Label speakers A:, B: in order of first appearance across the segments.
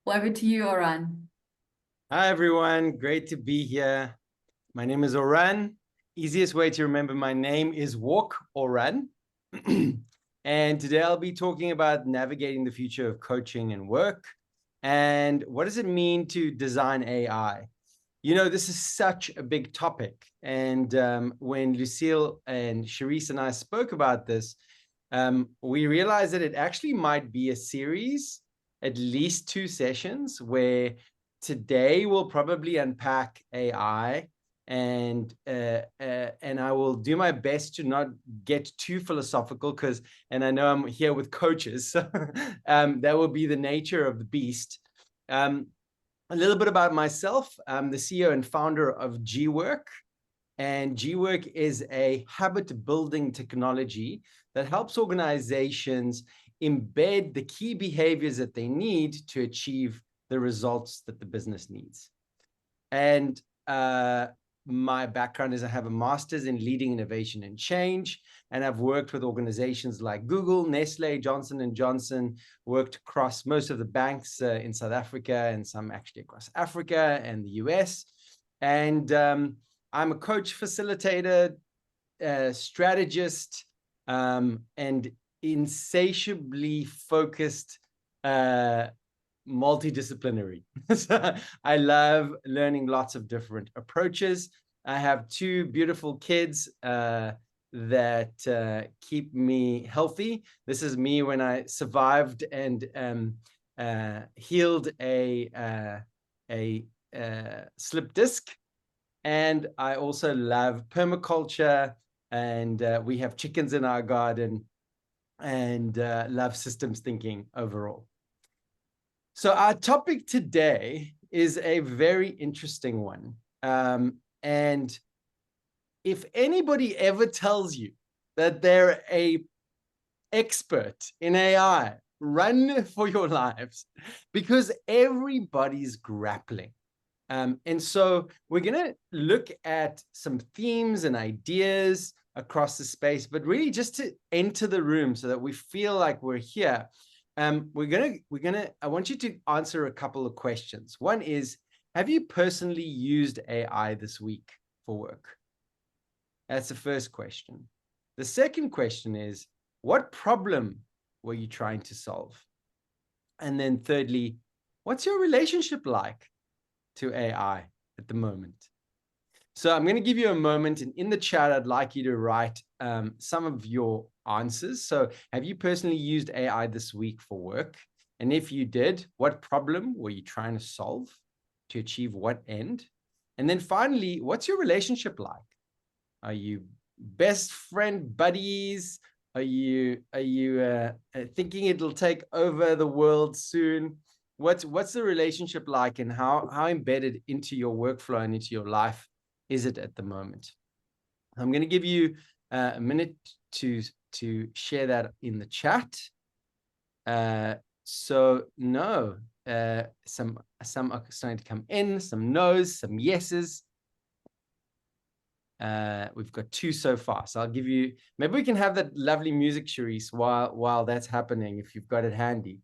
A: Over to you, Oran.
B: Hi, everyone. Great to be here. My name is Oran. Easiest way to remember my name is Walk or Run. And today I'll be talking about navigating the future of coaching and work. And what does it mean to design AI? You know, this is such a big topic. And when Lucille and Charisse and I spoke about this, we realized that it actually might be a series, at least 2 sessions, where today we'll probably unpack AI, and I will do my best to not get too philosophical, and I know I'm here with coaches, so that will be the nature of the beast. A little bit about myself. I'm the CEO and founder of GWork. And GWork is a habit building technology that helps organizations embed the key behaviors that they need to achieve the results that the business needs. And my background is I have a master's in leading innovation and change, and I've worked with organizations like Google, Nestle, Johnson & Johnson, worked across most of the banks in South Africa and some actually across Africa and the US. And I'm a coach, facilitator, strategist, and insatiably focused multidisciplinary. So I love learning lots of different approaches. I have 2 beautiful kids that keep me healthy. This is me when I survived and healed a slip disc. And I also love permaculture, and we have chickens in our garden, and love systems thinking overall. So our topic today is a very interesting one. And if anybody ever tells you that they're an expert in AI, run for your lives, because everybody's grappling. And so we're going to look at some themes and ideas across the space, but really just to enter the room so that we feel like we're here. I want you to answer a couple of questions. One is, have you personally used AI this week for work? That's the first question. The second question is, what problem were you trying to solve? And then thirdly, what's your relationship like to AI at the moment? So I'm going to give you a moment, and in the chat, I'd like you to write some of your answers. So have you personally used AI this week for work? And if you did, what problem were you trying to solve to achieve what end? And then finally, what's your relationship like? Are you best friend buddies? Are you thinking it'll take over the world soon? What's the relationship like, and how embedded into your workflow and into your life is it at the moment? I'm going to give you a minute to share that in the chat. So no, some are starting to come in, some no's, some yeses. We've got 2 so far. So I'll give you, maybe we can have that lovely music, Charisse, while that's happening, if you've got it handy.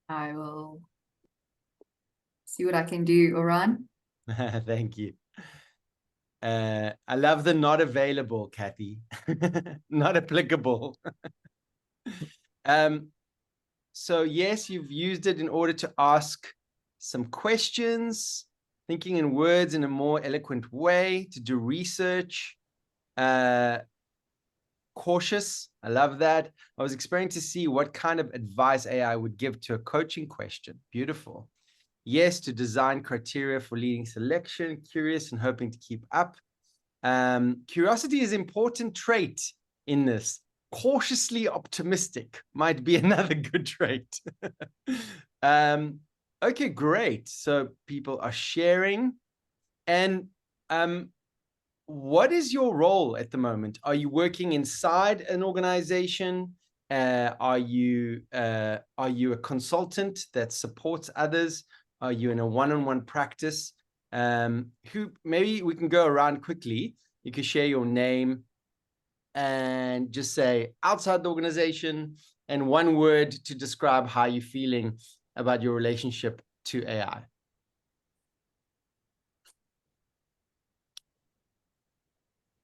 A: I will see what I can do, Oran.
B: Thank you. I love the not available, Kathy. Not applicable. So yes, you've used it in order to ask some questions, thinking in words in a more eloquent way, to do research. Cautious, I love that. I was expecting to see what kind of advice AI would give to a coaching question. Beautiful. Yes, to design criteria for leading selection, curious and hoping to keep up. Curiosity is an important trait in this. Cautiously optimistic might be another good trait. Okay, great. So people are sharing. And what is your role at the moment? Are you working inside an organization? Are you a consultant that supports others? Are you in a one-on-one practice? Maybe we can go around quickly. You can share your name and just say outside the organization, and one word to describe how you're feeling about your relationship to AI.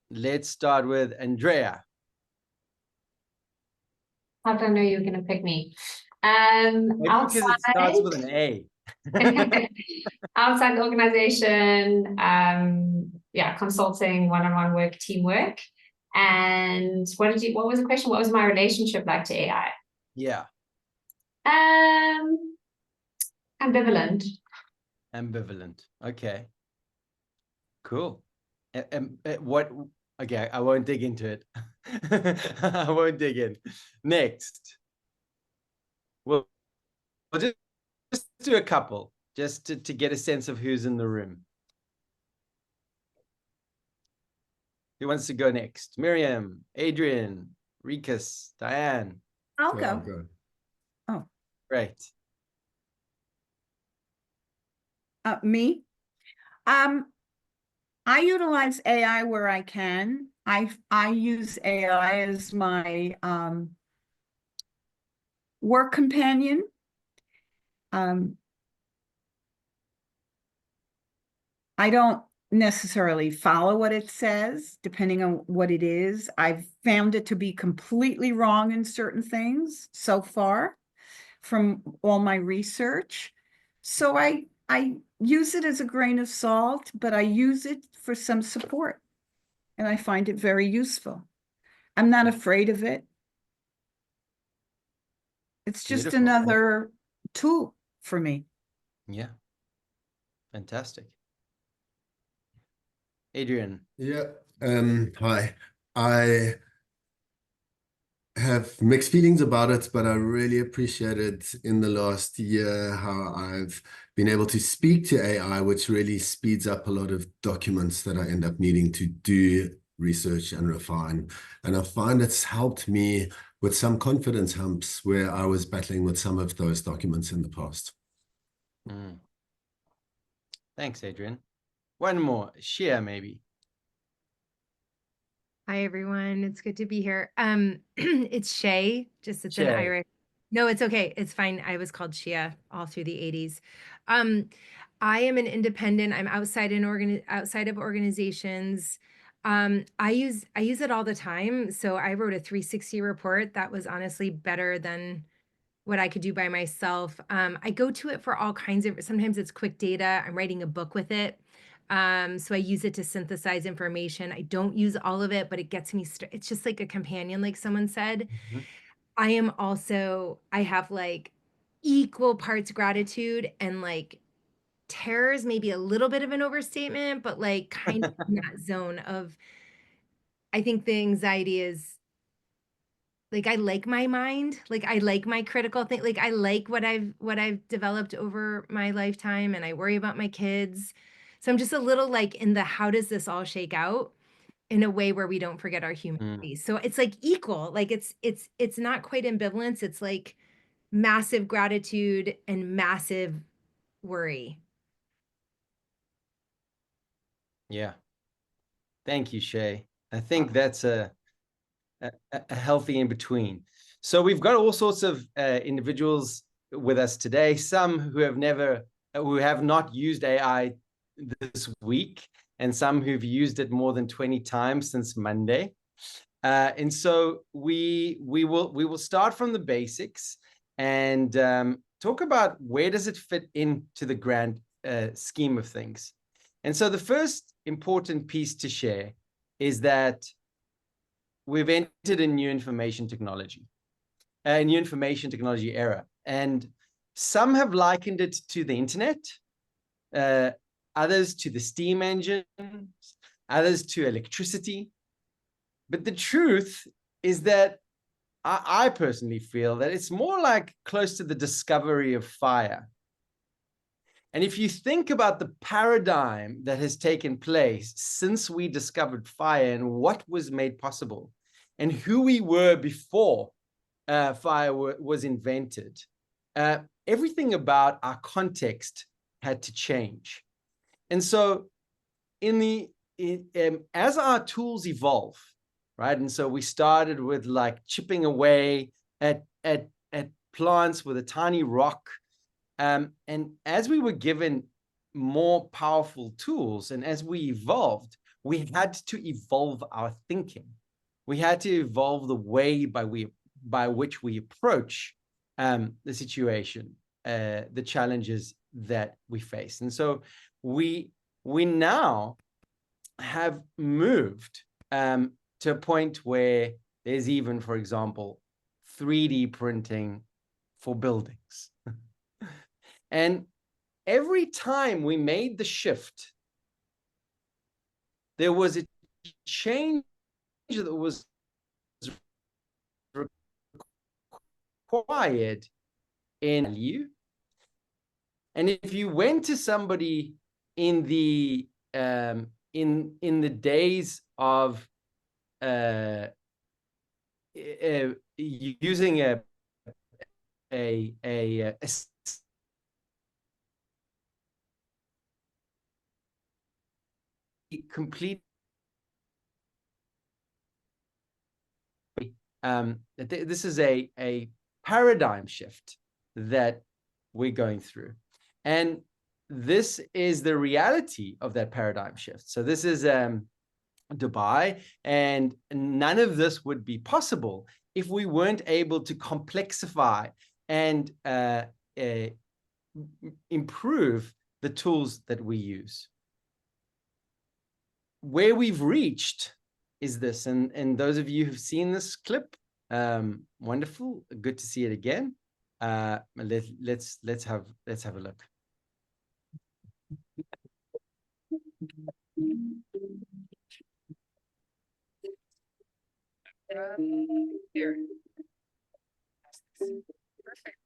B: Let's start with Andrea.
C: How did I know you were going to pick me?
B: Maybe because it starts
C: Outside,
B: with an A.
C: outside the organization, yeah, consulting, one-on-one work, teamwork. And what was the question? What was my relationship like to AI?
B: Yeah.
C: Ambivalent.
B: Ambivalent. Okay. Cool. What? Okay, I won't dig into it. I won't dig in. Next. We'll just do a couple, just to get a sense of who's in the room. Who wants to go next? Miriam, Adrian, Rikas, Diane.
D: I'll go. Oh,
B: Great.
D: me? I utilize AI where I can. I use AI as my work companion. I don't necessarily follow what it says, depending on what it is. I've found it to be completely wrong in certain things so far from all my research. So I use it as a grain of salt, but I use it for some support, and I find it very useful. I'm not afraid of it. It's just
B: Beautiful.
D: another tool for me.
B: Yeah. Fantastic. Adrian.
E: Yeah. Hi. I have mixed feelings about it, but I really appreciated in the last year how I've been able to speak to AI, which really speeds up a lot of documents that I end up needing to do research and refine. And I find it's helped me with some confidence humps where I was battling with some of those documents in the past.
B: Thanks, Adrian. One more. Shia, maybe.
F: Hi, everyone. It's good to be here. It's Shay, just it's an
B: Shay.
F: Irish. No, it's okay. It's fine. I was called Shia all through the 80s. I am an independent. I'm outside of organizations. I use it all the time. So I wrote a 360 report that was honestly better than what I could do by myself. I go to it for all kinds of, sometimes it's quick data. I'm writing a book with it. So I use it to synthesize information. I don't use all of it, but it gets me, it's just like a companion, like someone said. I have like equal parts gratitude and like terror is maybe a little bit of an overstatement, but like kind of in that zone of, I think the anxiety is like, I like my mind, like I like my critical thing, like I like what I've developed over my lifetime, and I worry about my kids. So I'm just a little like in the, how does this all shake out in a way where we don't forget our humanity? So it's like equal, like it's not quite ambivalence. It's like massive gratitude and massive worry.
B: Yeah. Thank you, Shay. I think that's a healthy in between. So we've got all sorts of individuals with us today, some who have not used AI this week, and some who've used it more than 20 times since Monday. And so we will start from the basics and talk about where does it fit into the grand scheme of things. And so the first important piece to share is that we've entered a new information technology era. And some have likened it to the internet, others to the steam engine, others to electricity. But the truth is that I personally feel that it's more like close to the discovery of fire. And if you think about the paradigm that has taken place since we discovered fire and what was made possible and who we were before fire was invented, everything about our context had to change. And so as our tools evolve, right? And so we started with like chipping away at plants with a tiny rock. And as we were given more powerful tools, and as we evolved, we had to evolve our thinking. We had to evolve the way by which we approach the situation, the challenges that we face. And so we now have moved to a point where there's even, for example, 3D printing for buildings. And every time we made the shift, there was a change that was required in value. And if you went to somebody in the days of using a complete this is a paradigm shift that we're going through, and this is the reality of that paradigm shift. So this is Dubai, and none of this would be possible if we weren't able to complexify and improve the tools that we use. Where we've reached is this, and those of you who've seen this clip, wonderful, good to see it again. Let's have a look. Here. Perfect.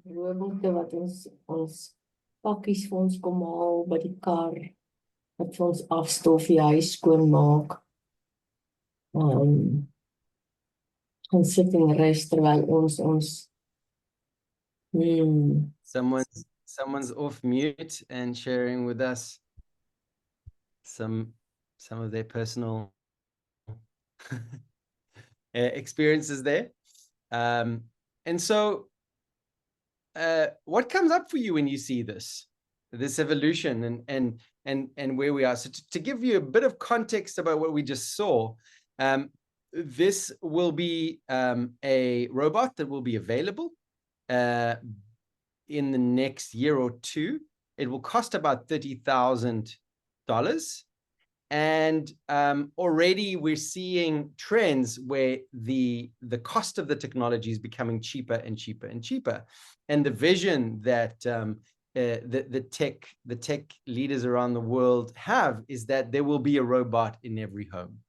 G: Robotte wat ons pakkies vir ons kom haal by die kar, wat vir ons afstof die huis skoonmaak. Gaan sit en rus terwyl ons
B: Someone's off mute and sharing with us some of their personal experiences there. And so what comes up for you when you see this evolution and where we are? So to give you a bit of context about what we just saw, this will be a robot that will be available in the next year or two. It will cost about $30,000. And already we're seeing trends where the cost of the technology is becoming cheaper and cheaper and cheaper. And the vision that the tech leaders around the world have is that there will be a robot in every home.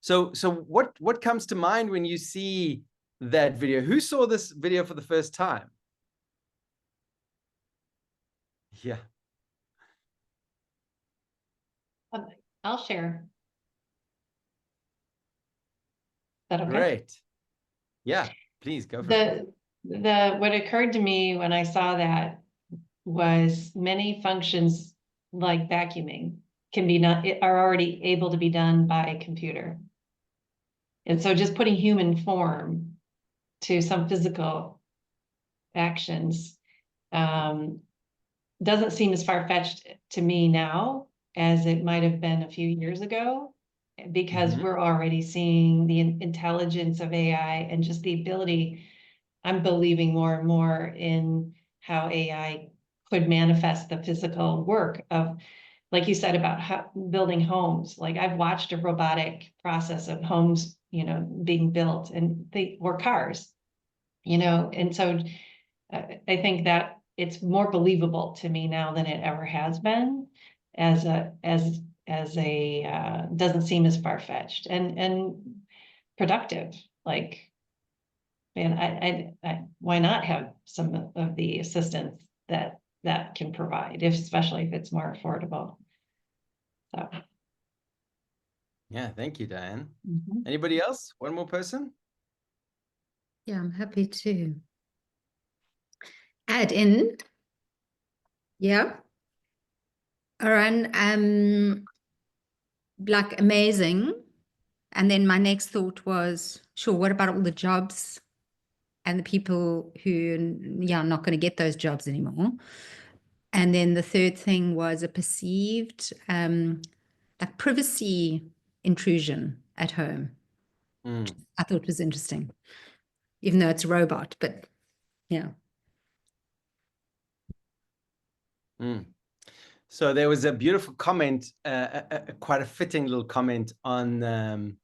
B: So what comes to mind when you see that video? Who saw this video for the first time? Yeah.
H: I'll share. Is that okay?
B: Great. Yeah, please go for it.
H: What occurred to me when I saw that was many functions like vacuuming are already able to be done by a computer. And so just putting human form to some physical actions doesn't seem as far-fetched to me now as it might have been a few years ago, because we're already seeing the intelligence of AI and just the ability. I'm believing more and more in how AI could manifest the physical work of, like you said, about building homes. Like I've watched a robotic process of homes, being built, and or cars, and so I think that it's more believable to me now than it ever has been, as a doesn't seem as far-fetched and productive. Like, man, I why not have some of the assistance that can provide, especially if it's more affordable. So
B: yeah, thank you, Diane. Anybody else? One more person?
I: Yeah, I'm happy to. add in. Yeah. Aran, like amazing. And then my next thought was, sure, what about all the jobs and the people who, yeah, are not going to get those jobs anymore? And then the third thing was a perceived like privacy intrusion at home. I thought was interesting, even though it's a robot, but yeah.
B: So there was a beautiful comment, quite a fitting little comment on the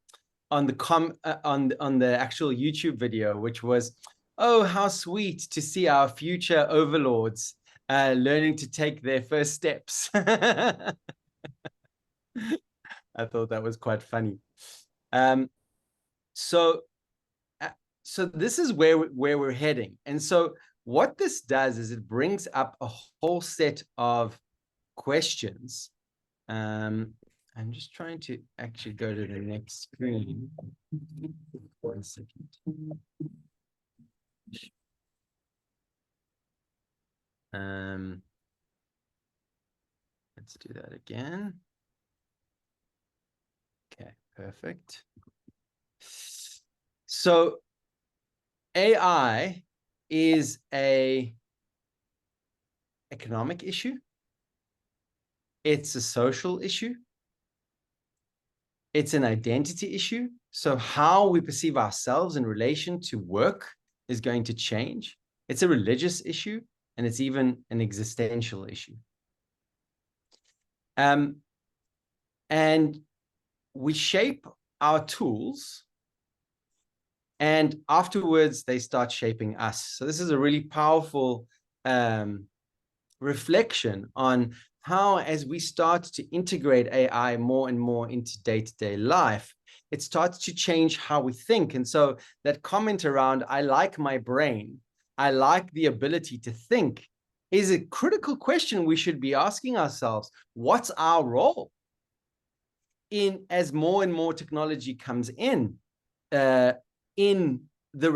B: actual YouTube video, which was, "Oh, how sweet to see our future overlords learning to take their first steps." I thought that was quite funny. So this is where we're heading, and so what this does is it brings up a whole set of questions. I'm just trying to actually go to the next screen. 1 second. Let's do that again. Okay, perfect. So AI is an economic issue. It's a social issue. It's an identity issue. So how we perceive ourselves in relation to work is going to change. It's a religious issue, and it's even an existential issue. And we shape our tools, and afterwards they start shaping us. So this is a really powerful reflection on how, as we start to integrate AI more and more into day-to-day life, it starts to change how we think. And so that comment around, "I like my brain, I like the ability to think," is a critical question we should be asking ourselves. What's our role as more and more technology comes in the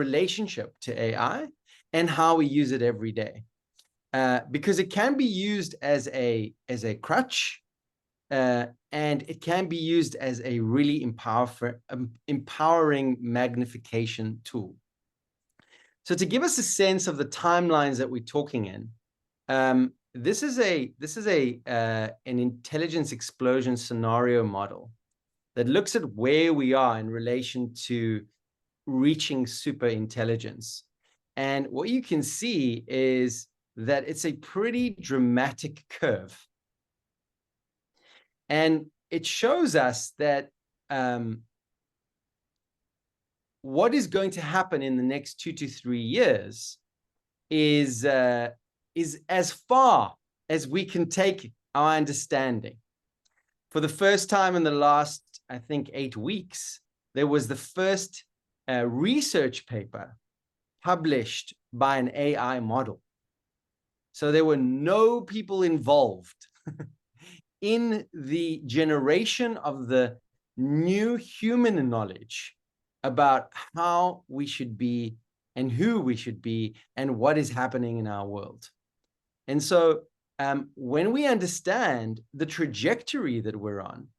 B: relationship to AI and how we use it every day? Because it can be used as a crutch, and it can be used as a really empowering magnification tool. So to give us a sense of the timelines that we're talking in, this is an intelligence explosion scenario model that looks at where we are in relation to reaching super intelligence. And what you can see is that it's a pretty dramatic curve. And it shows us that what is going to happen in the next 2 to 3 years is as far as we can take our understanding. For the first time in the last, I think, 8 weeks, there was the first research paper published by an AI model. So there were no people involved in the generation of the new human knowledge about how we should be and who we should be and what is happening in our world. And so when we understand the trajectory that we're on,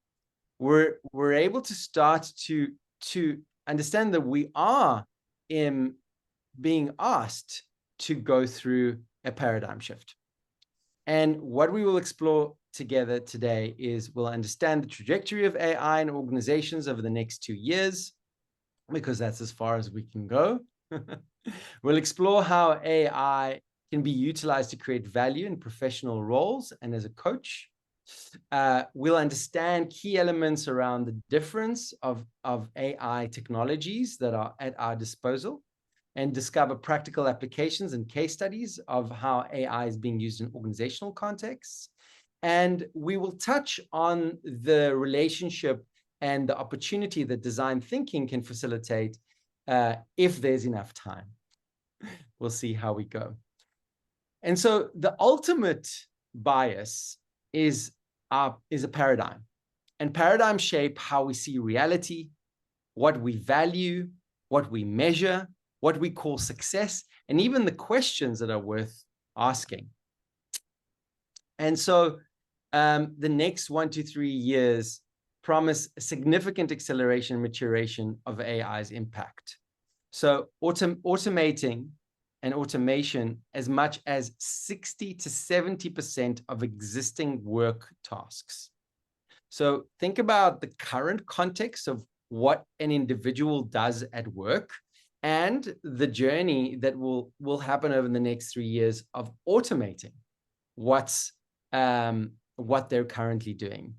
B: we're able to start to understand that we are being asked to go through a paradigm shift. And what we will explore together today is we'll understand the trajectory of AI in organizations over the next 2 years, because that's as far as we can go. We'll explore how AI can be utilized to create value in professional roles and as a coach. We'll understand key elements around the difference of AI technologies that are at our disposal, and discover practical applications and case studies of how AI is being used in organizational contexts. And we will touch on the relationship and the opportunity that design thinking can facilitate if there's enough time. We'll see how we go. And so the ultimate bias is a paradigm. And paradigms shape how we see reality, what we value, what we measure, what we call success, and even the questions that are worth asking. And so the next 1 to 3 years promise a significant acceleration and maturation of AI's impact. So automating and automation as much as 60 to 70% of existing work tasks. So think about the current context of what an individual does at work and the journey that will happen over the next 3 years of automating what they're currently doing.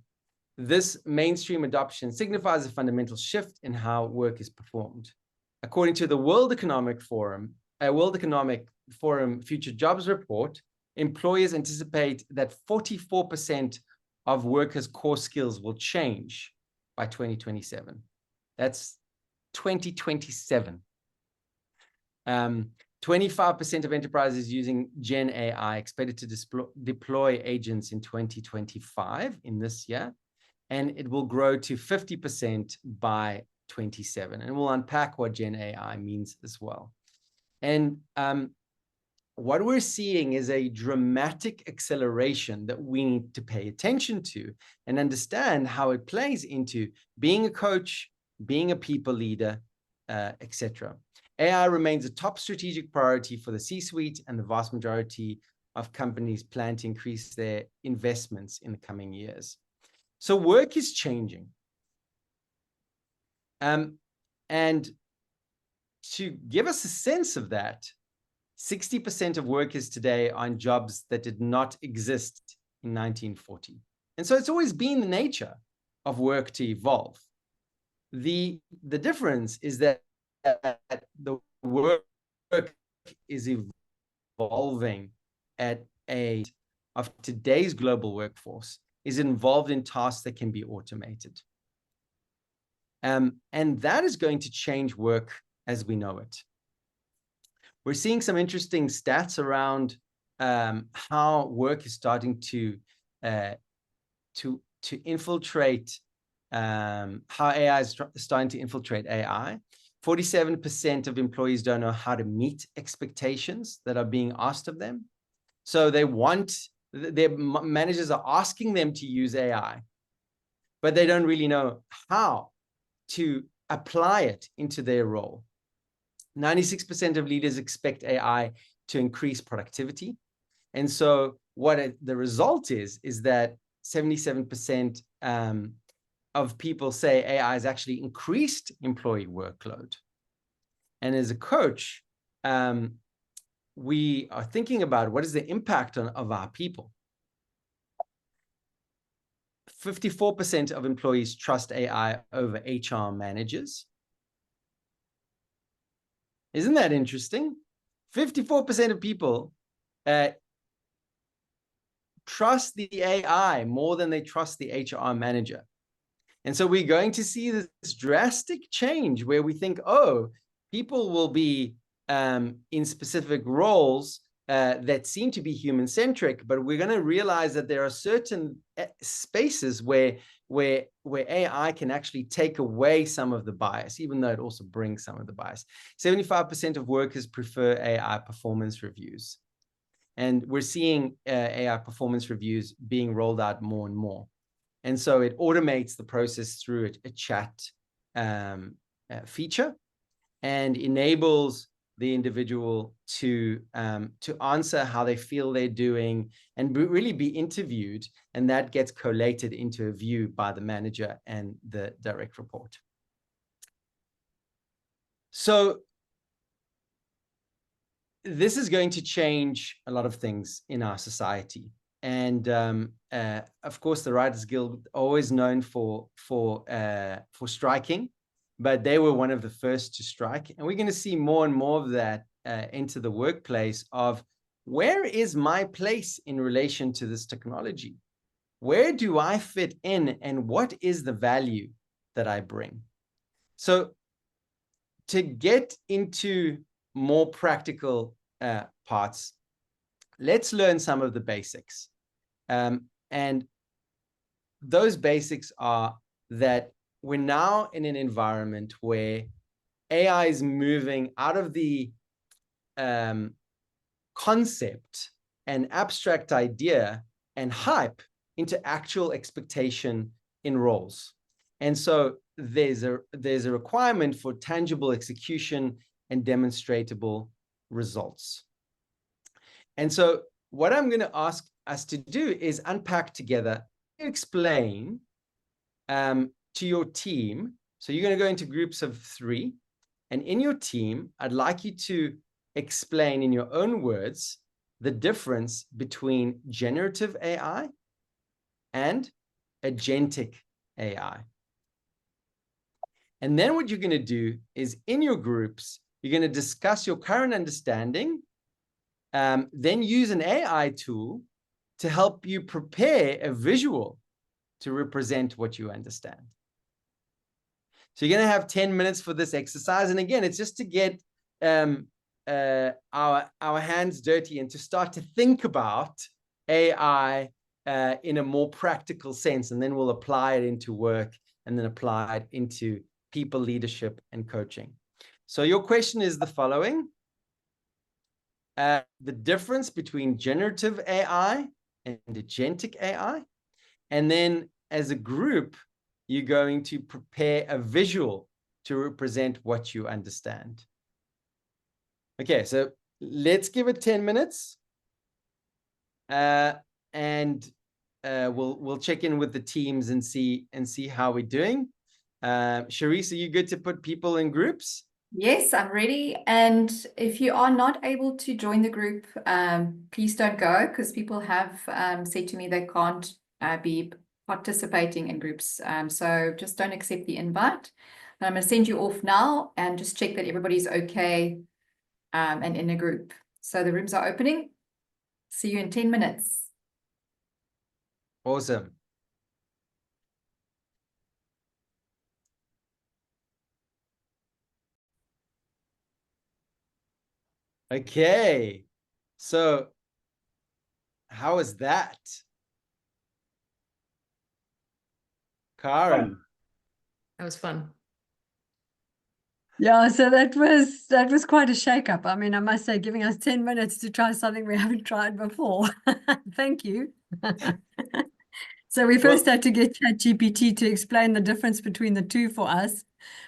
B: This mainstream adoption signifies a fundamental shift in how work is performed. According to the World Economic Forum Future Jobs Report, employers anticipate that 44% of workers' core skills will change by 2027. That's 2027. 25% of enterprises using Gen AI expected to deploy agents in 2025, in this year, and it will grow to 50% by 27. And we'll unpack what Gen AI means as well. And what we're seeing is a dramatic acceleration that we need to pay attention to and understand how it plays into being a coach, being a people leader, etc. AI remains a top strategic priority for the C-suite, and the vast majority of companies plan to increase their investments in the coming years. So work is changing. And to give us a sense of that, 60% of workers today are in jobs that did not exist in 1940. And so it's always been the nature of work to evolve. The difference is that the work is evolving at a of today's global workforce is involved in tasks that can be automated. And that is going to change work as we know it. We're seeing some interesting stats around how work is starting to infiltrate, how AI is starting to infiltrate AI. 47% of employees don't know how to meet expectations that are being asked of them. So their managers are asking them to use AI, but they don't really know how to apply it into their role. 96% of leaders expect AI to increase productivity. And so what the result is that 77% of people say AI has actually increased employee workload. And as a coach, we are thinking about what is the impact of our people. 54% of employees trust AI over HR managers. Isn't that interesting? 54% of people trust the AI more than they trust the HR manager. And so we're going to see this drastic change where we think, oh, people will be in specific roles that seem to be human-centric, but we're going to realize that there are certain spaces where AI can actually take away some of the bias, even though it also brings some of the bias. 75% of workers prefer AI performance reviews. And we're seeing AI performance reviews being rolled out more and more. And so it automates the process through a chat feature and enables the individual to answer how they feel they're doing and really be interviewed. And that gets collated into a view by the manager and the direct report. So this is going to change a lot of things in our society. And of course, the Writers Guild, always known for striking, but they were one of the first to strike. And we're going to see more and more of that into the workplace of where is my place in relation to this technology? Where do I fit in and what is the value that I bring? So to get into more practical parts, let's learn some of the basics. And those basics are that we're now in an environment where AI is moving out of the concept an abstract idea and hype into actual expectation in roles. And so there's a requirement for tangible execution and demonstrable results. And so what I'm going to ask us to do is unpack together, explain to your team. So you're going to go into groups of 3. And in your team, I'd like you to explain in your own words the difference between generative AI and agentic AI. And then what you're going to do is in your groups, you're going to discuss your current understanding, then use an AI tool to help you prepare a visual to represent what you understand. So you're going to have 10 minutes for this exercise. And again, it's just to get our hands dirty and to start to think about AI in a more practical sense. And then we'll apply it into work and then apply it into people leadership and coaching. So your question is the following. The difference between generative AI and agentic AI. And then as a group, you're going to prepare a visual to represent what you understand. Okay, so let's give it 10 minutes. And we'll check in with the teams and see how we're doing. Charisse, are you good to put people in groups?
A: Yes, I'm ready. And if you are not able to join the group, please don't go, because people have said to me they can't be participating in groups. So just don't accept the invite. And I'm going to send you off now and just check that everybody's okay and in a group. So the rooms are opening. See you in 10 minutes.
B: Awesome. Okay, so how is that? Karen.
J: That was fun.
K: Yeah, so that was quite a shake-up. I mean, I must say, giving us 10 minutes to try something we haven't tried before. Thank you. So we first had to get ChatGPT to explain the difference between the two for us,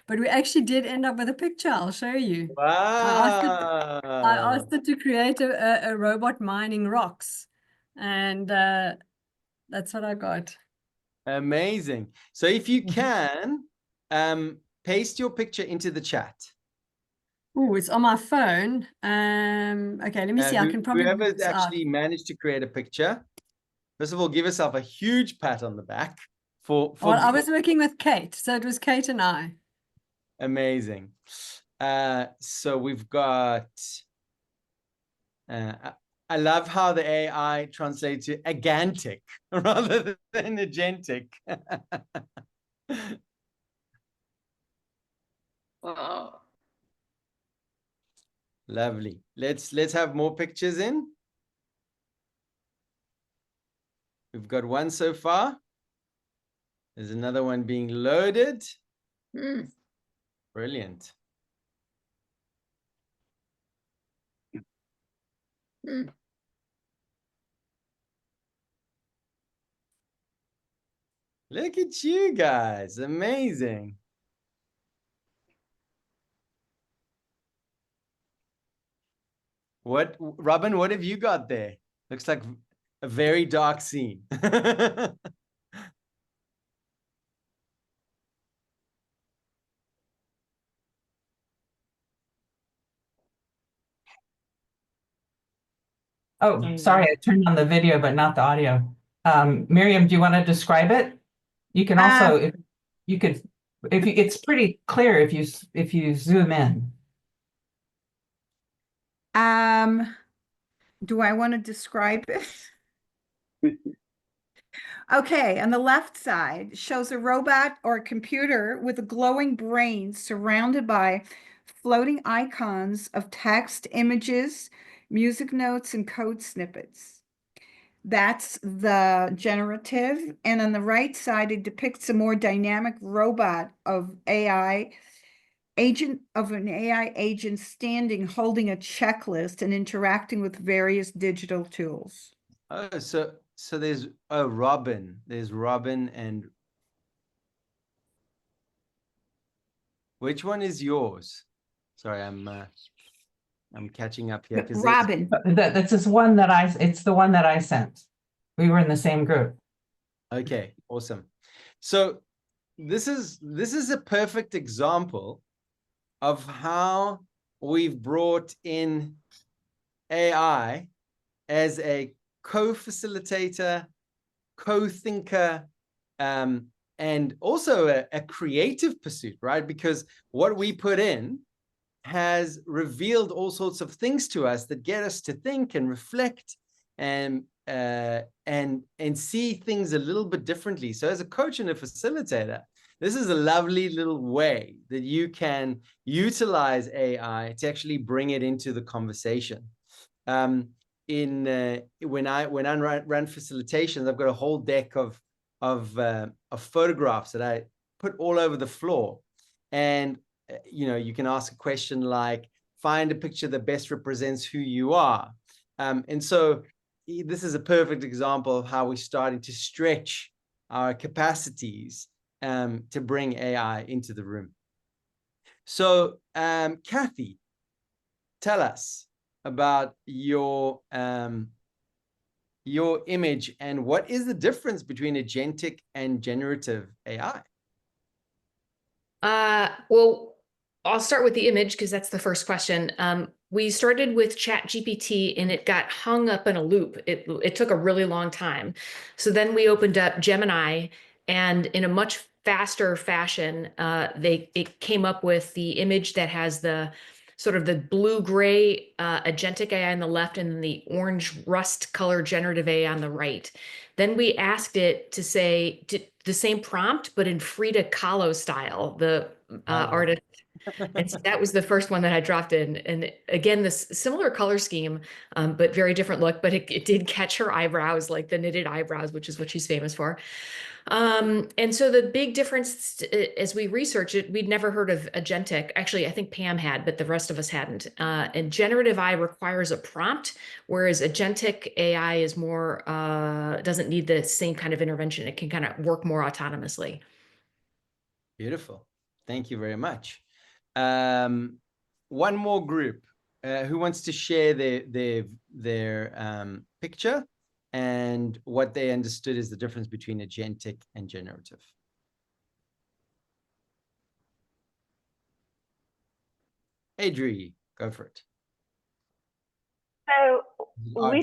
K: but we actually did end up with a picture. I'll show you.
B: Wow.
K: I asked it to create a robot mining rocks, and that's what I got.
B: Amazing. So if you can, paste your picture into the chat.
K: Oh, it's on my phone. Okay, let me see. I can probably
B: Whoever's
K: read this out.
B: actually managed to create a picture, first of all, give yourself a huge pat on the back for
K: Well, I was working with Kate, so it was Kate and I.
B: amazing. So we've got, I love how the AI translates to agantic rather than agentic.
A: Wow.
B: Lovely. Let's have more pictures in. We've got one so far. There's another one being loaded. Brilliant. Look at you guys. Amazing. Robin, what have you got there? Looks like a very dark scene.
L: Oh, sorry, I turned on the video, but not the audio. Miriam, do you want to describe it? You can also, it's pretty clear if you zoom in.
D: Do I want to describe it? Okay, on the left side shows a robot or a computer with a glowing brain surrounded by floating icons of text, images, music notes, and code snippets. That's the generative. And on the right side, it depicts a more dynamic robot of AI an AI agent standing, holding a checklist and interacting with various digital tools.
B: Oh, so there's Robin. There's Robin, and which one is yours? Sorry, I'm catching up here.
D: Robin.
L: That's this one that it's the one that I sent. We were in the same group.
B: Okay, awesome. So this is a perfect example of how we've brought in AI as a co-facilitator, co-thinker, and also a creative pursuit, right? Because what we put in has revealed all sorts of things to us that get us to think and reflect and see things a little bit differently. So as a coach and a facilitator, this is a lovely little way that you can utilize AI to actually bring it into the conversation. When I run facilitations, I've got a whole deck of photographs that I put all over the floor, and you can ask a question like, find a picture that best represents who you are. And so this is a perfect example of how we're starting to stretch our capacities to bring AI into the room. So, Kathy, tell us about your image and what is the difference between agentic and generative AI?
J: Well, I'll start with the image because that's the first question. We started with ChatGPT and it got hung up in a loop. It took a really long time. So then we opened up Gemini, and in a much faster fashion, it came up with the image that has the sort of the blue-gray agentic AI on the left and the orange rust color generative AI on the right. Then we asked it to say the same prompt, but in Frida Kahlo style, the artist. And so that was the first one that I dropped in. And again, this similar color scheme, but very different look, but it did catch her eyebrows, like the knitted eyebrows, which is what she's famous for. And so the big difference, as we research it, we'd never heard of agentic. Actually, I think Pam had, but the rest of us hadn't. And generative AI requires a prompt, whereas agentic AI is more, doesn't need the same kind of intervention. It can kind of work more autonomously.
B: Beautiful. Thank you very much. One more group. Who wants to share their picture and what they understood is the difference between agentic and generative? Adri, go for it.
M: So
B: Audrey.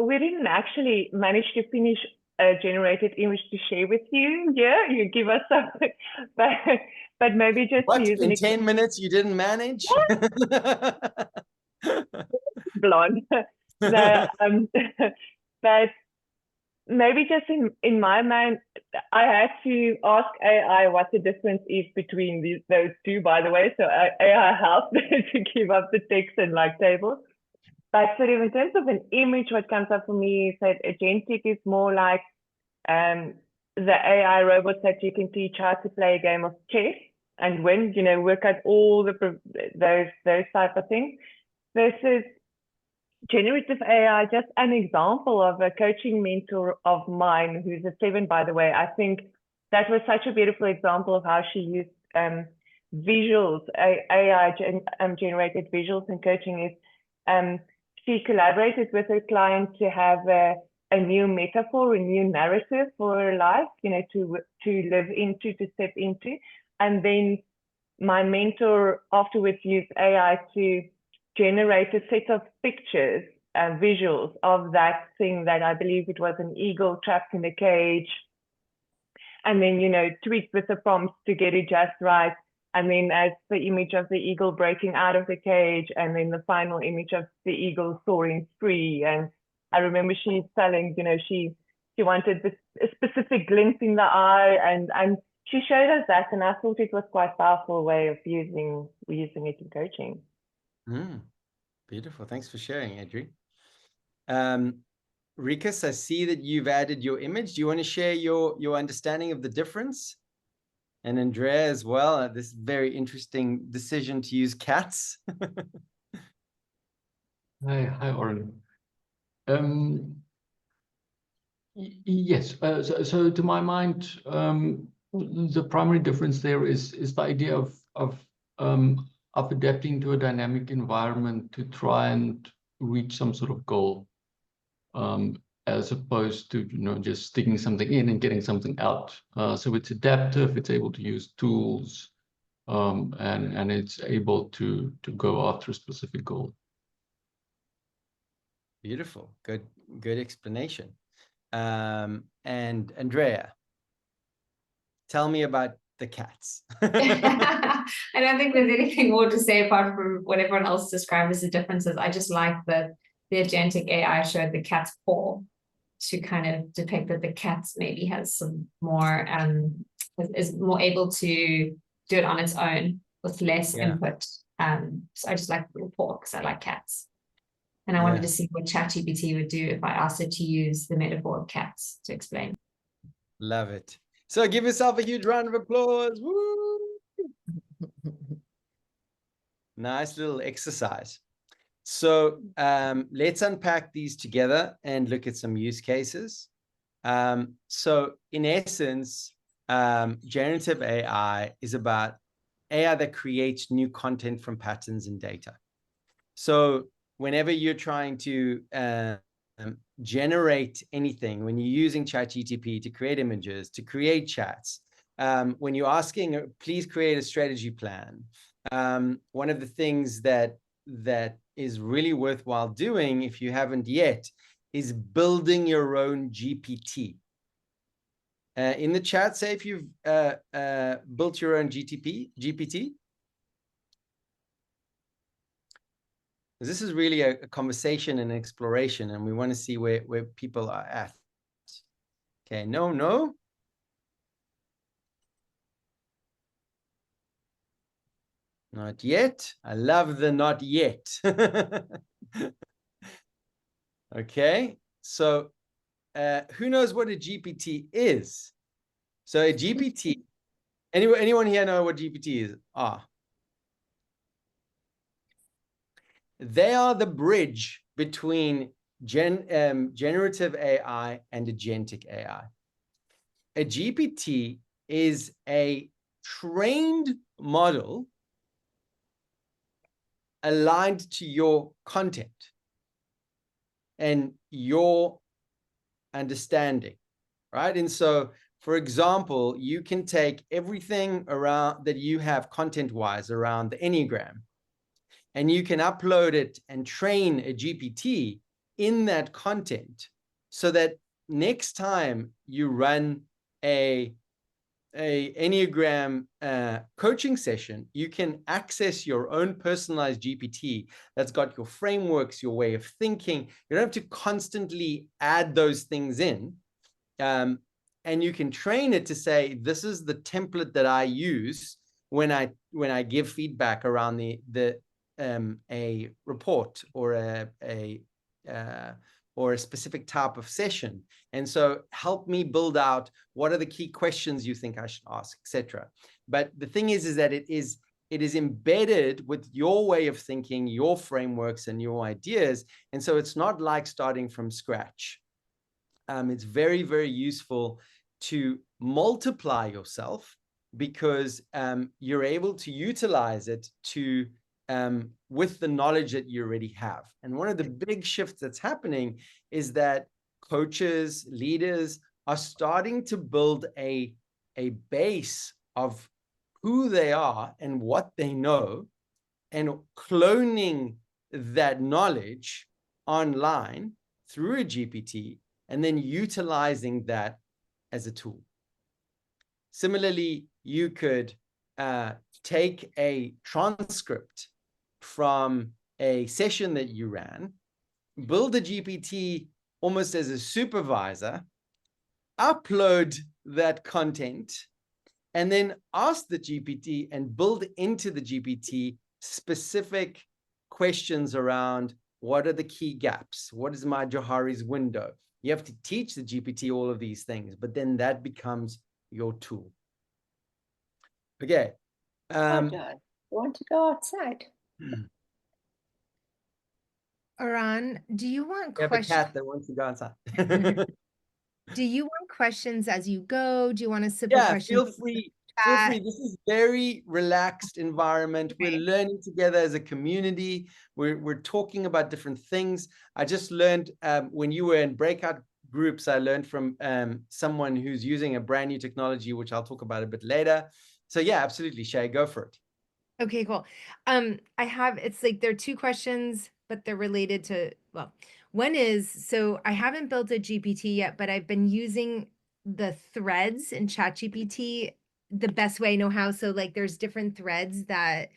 M: we didn't actually manage to finish a generated image to share with you. Yeah, you give us something, but maybe just
B: What,
M: use
B: in 10 minutes you didn't manage?
M: blonde. No, but maybe just in my mind, I had to ask AI what the difference is between those two, by the way. So AI helped to give up the text and like tables. But sort of in terms of an image, what comes up for me is that agentic is more like the AI robots that you can teach how to play a game of chess and win, work out all those type of things, versus generative AI. Just an example of a coaching mentor of mine, who's a 7, by the way. I think that was such a beautiful example of how she used visuals, AI generated visuals in coaching. Is she collaborated with her client to have a new metaphor, a new narrative for her life, to live into, to step into. And then my mentor afterwards used AI to generate a set of pictures and visuals of that thing that I believe it was an eagle trapped in a cage. And then, tweaked with the prompts to get it just right. And then as the image of the eagle breaking out of the cage, and then the final image of the eagle soaring free. And I remember she's telling, she wanted a specific glint in the eye, and she showed us that, and I thought it was quite a powerful way of using it in coaching.
B: Beautiful. Thanks for sharing, Adri. Rikas, I see that you've added your image. Do you want to share your understanding of the difference? And Andrea as well, this very interesting decision to use cats.
N: Hi, Oren. Yes, so to my mind, the primary difference there is the idea of adapting to a dynamic environment to try and reach some sort of goal, as opposed to just sticking something in and getting something out. So it's adaptive, it's able to use tools, and it's able to go after a specific goal.
B: Beautiful, good explanation. And Andrea, tell me about the cats.
C: I don't think there's anything more to say apart from what everyone else described as the differences. I just like that the agentic AI showed the cat's paw to kind of depict that the cats maybe has some more is more able to do it on its own with less input. So I just like the little paw because I like cats. And I wanted to see what ChatGPT would do if I asked it to use the metaphor of cats to explain.
B: Love it. So give yourself a huge round of applause. Woo! Nice little exercise. So let's unpack these together and look at some use cases. So in essence, generative AI is about AI that creates new content from patterns and data. So whenever you're trying to generate anything, when you're using ChatGPT to create images, to create chats, when you're asking, please create a strategy plan, one of the things that is really worthwhile doing, if you haven't yet, is building your own GPT. In the chat, say if you've built your own GPT. This is really a conversation and exploration, and we want to see where people are at. Okay, no. Not yet. I love the not yet. Okay, so who knows what a GPT is? So a GPT, anyone here know what GPT is? They are the bridge between generative AI and agentic AI. A GPT is a trained model aligned to your content and your understanding, right? And so, for example, you can take everything around that you have content-wise around the Enneagram, and you can upload it and train a GPT in that content so that next time you run a Enneagram coaching session, you can access your own personalized GPT that's got your frameworks, your way of thinking. You don't have to constantly add those things in. And you can train it to say, this is the template that I use when I give feedback around a report or a specific type of session. And so help me build out what are the key questions you think I should ask, etc. But the thing is that it is embedded with your way of thinking, your frameworks and your ideas. And so it's not like starting from scratch. It's very, very useful to multiply yourself because you're able to utilize it to with the knowledge that you already have. And one of the big shifts that's happening is that coaches, leaders are starting to build a base of who they are and what they know, and cloning that knowledge online through a GPT, and then utilizing that as a tool. Similarly, you could take a transcript from a session that you ran, build a GPT almost as a supervisor, upload that content, and then ask the GPT and build into the GPT specific questions around what are the key gaps? What is my Johari's window? You have to teach the GPT all of these things, but then that becomes your tool. Okay.
G: I want to go outside.
F: Aran, do you want
B: We have a
F: questions?
B: cat that wants to go outside.
F: Do you want questions as you go? Do you want a simple
B: Yeah,
F: question?
B: feel free. Feel free. This is very relaxed environment. We're learning together as a community. We're talking about different things. I just learned when you were in breakout groups, I learned from someone who's using a brand new technology, which I'll talk about a bit later. So yeah, absolutely, Shay, go for it.
F: Okay, cool. It's like there are two questions, but they're related to, well, one is, so I haven't built a GPT yet, but I've been using the threads in ChatGPT the best way I know how. So like there's different threads that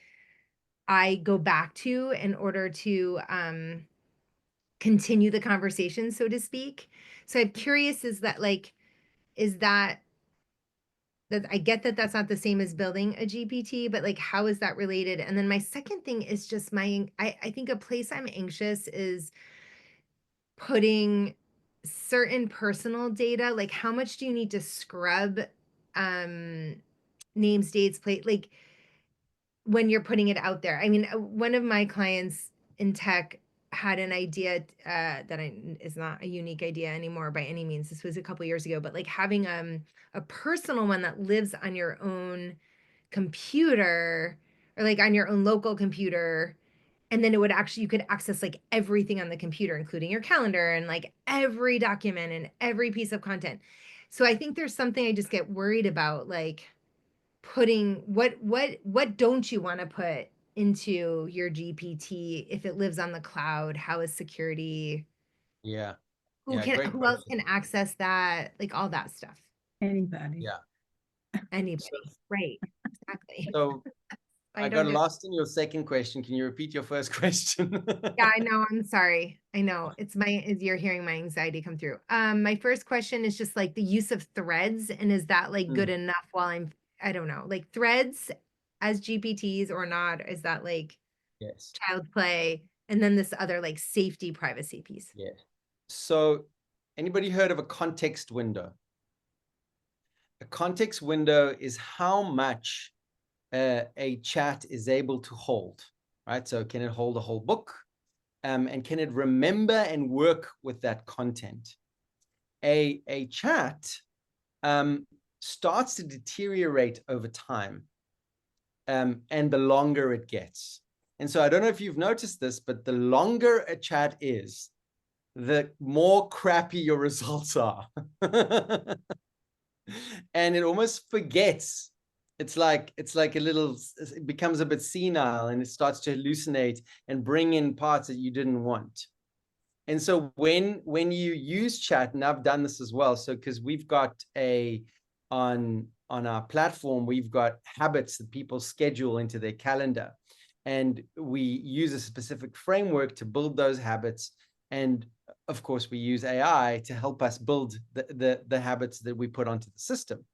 F: I go back to in order to continue the conversation, so to speak. So I'm curious, is that I get that that's not the same as building a GPT, but like, how is that related? And then my second thing is just I think a place I'm anxious is putting certain personal data, like how much do you need to scrub names, dates, like when you're putting it out there. I mean, one of my clients in tech had an idea that is not a unique idea anymore by any means. This was a couple years ago, but like having a personal one that lives on your own computer or like on your own local computer. And then you could access like everything on the computer, including your calendar and like every document and every piece of content. So I think there's something I just get worried about, like putting what don't you want to put into your GPT if it lives on the cloud? How is security?
B: Yeah.
F: Who else can access that? Like all that stuff.
D: Anybody.
B: Yeah.
F: Anybody. Right. Exactly.
B: So I got lost in your second question. Can you repeat your first question?
F: Yeah, I know. I'm sorry. I know you're hearing my anxiety come through. My first question is just like the use of threads, and is that like good enough while I don't know, like threads as GPTs or not? Is that like child play? And then this other like safety privacy piece.
B: Yeah. So anybody heard of a context window? A context window is how much a chat is able to hold, right? So can it hold a whole book? And can it remember and work with that content? A chat starts to deteriorate over time, and the longer it gets. And so I don't know if you've noticed this, but the longer a chat is, the more crappy your results are. And it almost forgets. It's like it becomes a bit senile and it starts to hallucinate and bring in parts that you didn't want. And so when you use chat, and I've done this as well, so because we've got on our platform, we've got habits that people schedule into their calendar, and we use a specific framework to build those habits. And of course, we use AI to help us build the habits that we put onto the system.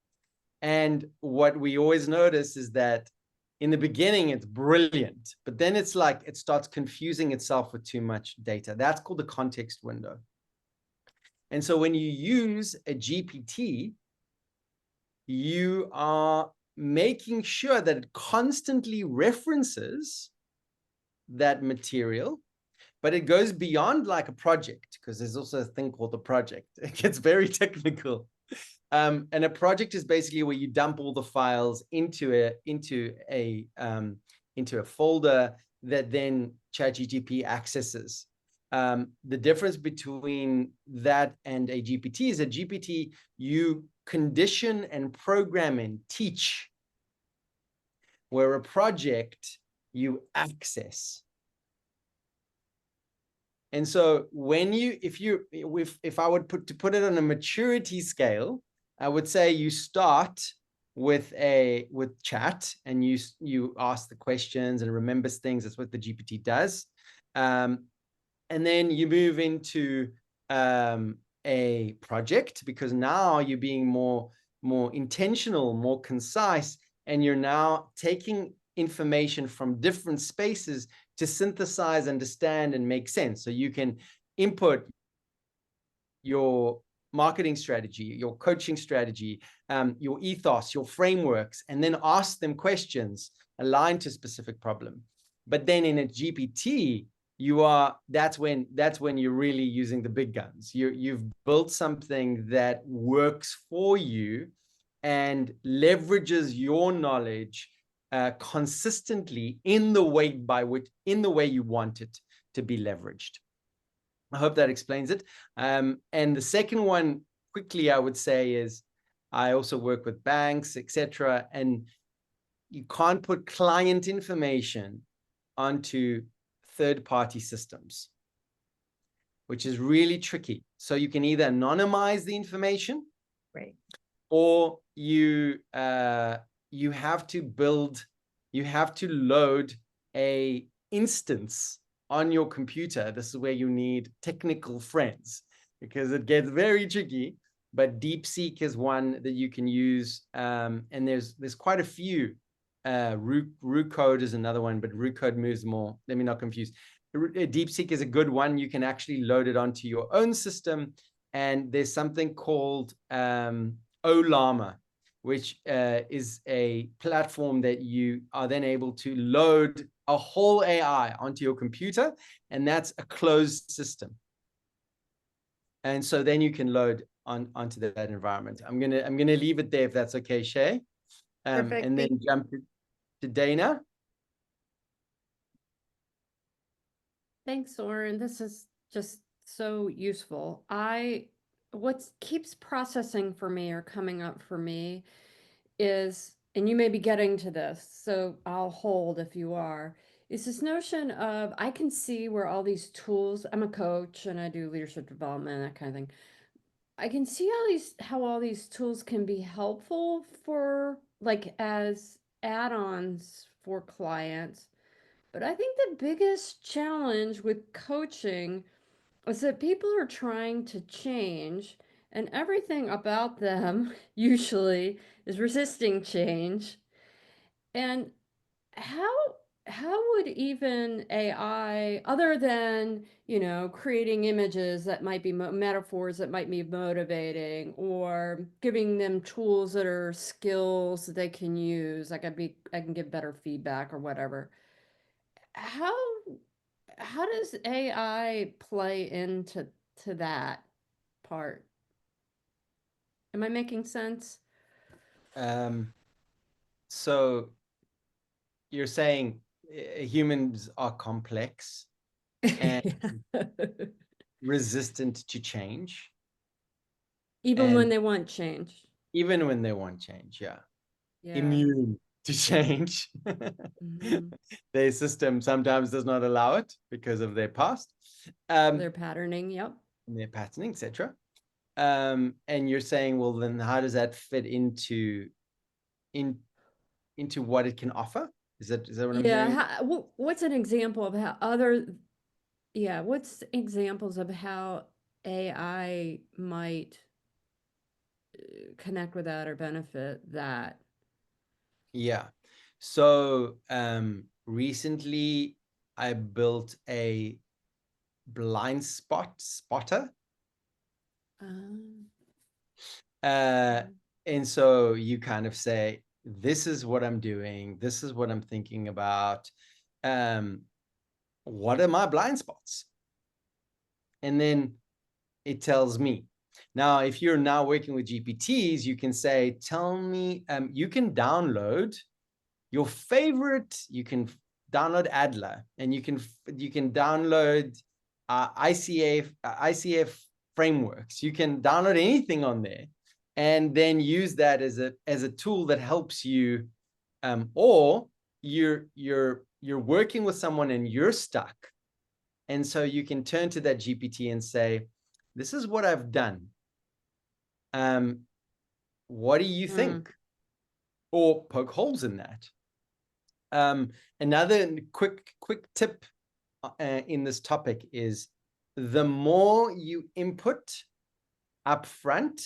B: And what we always notice is that in the beginning, it's brilliant, but then it's like it starts confusing itself with too much data. That's called the context window. And so when you use a GPT, you are making sure that it constantly references that material, but it goes beyond like a project, because there's also a thing called a project. It gets very technical. And a project is basically where you dump all the files into a folder that then ChatGPT accesses. The difference between that and a GPT is a GPT you condition and program and teach, where a project you access. And so when if I would put it on a maturity scale, I would say you start with chat and you ask the questions and it remembers things. That's what the GPT does. And then you move into a project, because now you're being more intentional, more concise, and you're now taking information from different spaces to synthesize, understand, and make sense. So you can input your marketing strategy, your coaching strategy, your ethos, your frameworks, and then ask them questions aligned to a specific problem. But then in a GPT, that's when you're really using the big guns. You've built something that works for you and leverages your knowledge consistently in the way you want it to be leveraged. I hope that explains it. And the second one, quickly, I would say is I also work with banks, etc. And you can't put client information onto third-party systems, which is really tricky. So you can either anonymize the information,
F: Right,
B: or you have to load a instance on your computer. This is where you need technical friends, because it gets very tricky. But DeepSeek is one that you can use, and there's quite a few. Root Code is another one, but Root Code moves more. Let me not confuse. DeepSeek is a good one. You can actually load it onto your own system, and there's something called Ollama, which is a platform that you are then able to load a whole AI onto your computer, and that's a closed system. And so then you can load onto that environment. I'm gonna leave it there if that's okay, Shay.
F: Perfect.
B: And then jump to Dana.
O: Thanks, Oren. This is just so useful. What keeps processing for me or coming up for me is, and you may be getting to this, so I'll hold if you are, is this notion of I can see where all these tools, I'm a coach and I do leadership development, that kind of thing. I can see how all these tools can be helpful for like as add-ons for clients. But I think the biggest challenge with coaching is that people are trying to change, and everything about them usually is resisting change. And how would even AI, other than, creating images that might be metaphors that might be motivating, or giving them tools that are skills that they can use, like I can give better feedback or whatever. How does AI play into that part? Am I making sense?
B: So you're saying humans are complex and resistant to change.
O: Even when they want change.
B: Even when they want change, yeah.
O: Yeah.
B: Immune to change. Their system sometimes does not allow it because of their past.
O: Their patterning, yep.
B: Their patterning, etc. And you're saying, well, then how does that fit into what it can offer? Is that what I'm hearing?
O: What's an example of how what's examples of how AI might connect with that or benefit that?
B: Yeah. So recently I built a blind spot spotter. And so you kind of say, this is what I'm doing. This is what I'm thinking about. What are my blind spots? And then it tells me. Now, if you're now working with GPTs, you can say, tell me, you can download your favorite, you can download Adler, and you can download ICF frameworks. You can download anything on there and then use that as a tool that helps you, or you're working with someone and you're stuck. And so you can turn to that GPT and say, this is what I've done. What do you think? Or poke holes in that. Another quick tip in this topic is the more you input up front,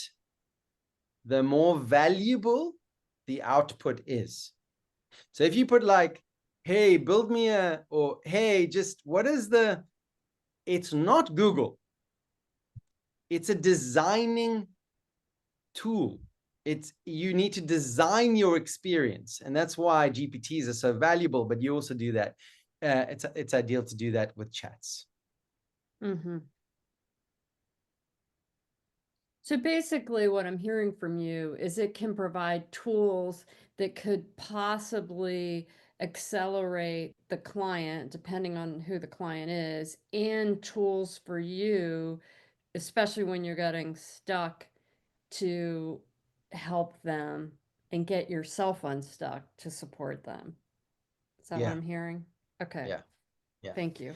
B: the more valuable the output is. So if you put like, hey, build me or hey, just what is it's not Google. it's a designing tool. You need to design your experience, and that's why GPTs are so valuable. But you also do that. It's ideal to do that with chats.
O: Mm-hmm. So basically what I'm hearing from you is it can provide tools that could possibly accelerate the client, depending on who the client is, and tools for you, especially when you're getting stuck, to help them and get yourself unstuck to support them. Is that what I'm hearing? Okay.
B: Yeah.
O: Thank you.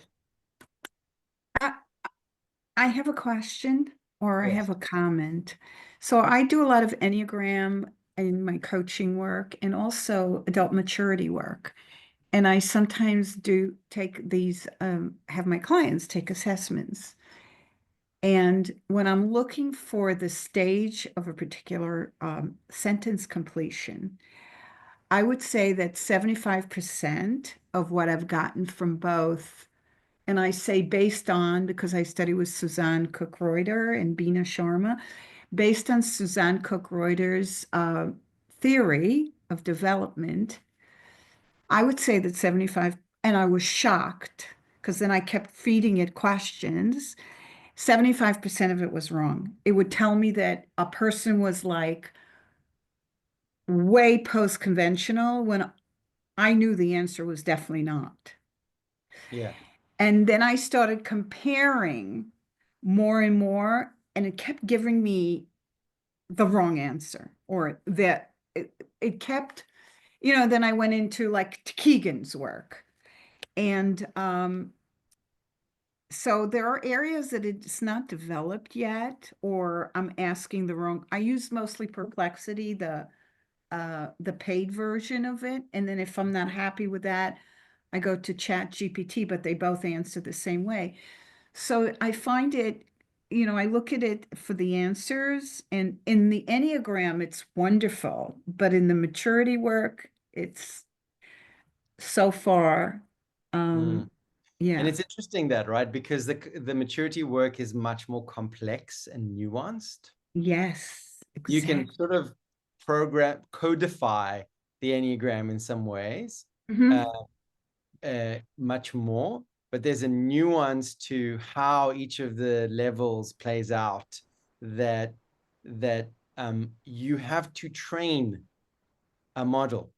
D: I have a question, or I
B: Yes.
D: have a comment. So I do a lot of Enneagram in my coaching work and also adult maturity work. And I sometimes do take these, have my clients take assessments. And when I'm looking for the stage of a particular sentence completion, I would say that 75% of what I've gotten from both, and I say based on, because I study with Suzanne Cook-Reuter and Bina Sharma, based on Suzanne Cook-Reuter's theory of development, I would say that 75, and I was shocked because then I kept feeding it questions. 75% of it was wrong. It would tell me that a person was like way post-conventional when I knew the answer was definitely not.
B: Yeah.
D: And then I started comparing more and more, and it kept giving me the wrong answer, or that it kept, then I went into like Keegan's work. And so there are areas that it's not developed yet, or I'm asking the wrong. I use mostly Perplexity, the paid version of it. And then if I'm not happy with that, I go to Chat GPT, but they both answer the same way. So I find it, I look at it for the answers, and in the Enneagram, it's wonderful, but in the maturity work, it's so far, yeah.
B: And it's interesting that, right? Because the maturity work is much more complex and nuanced.
D: Yes, exactly.
B: You can sort of codify the Enneagram in some ways, much more, but there's a nuance to how each of the levels plays out that you have to train a model.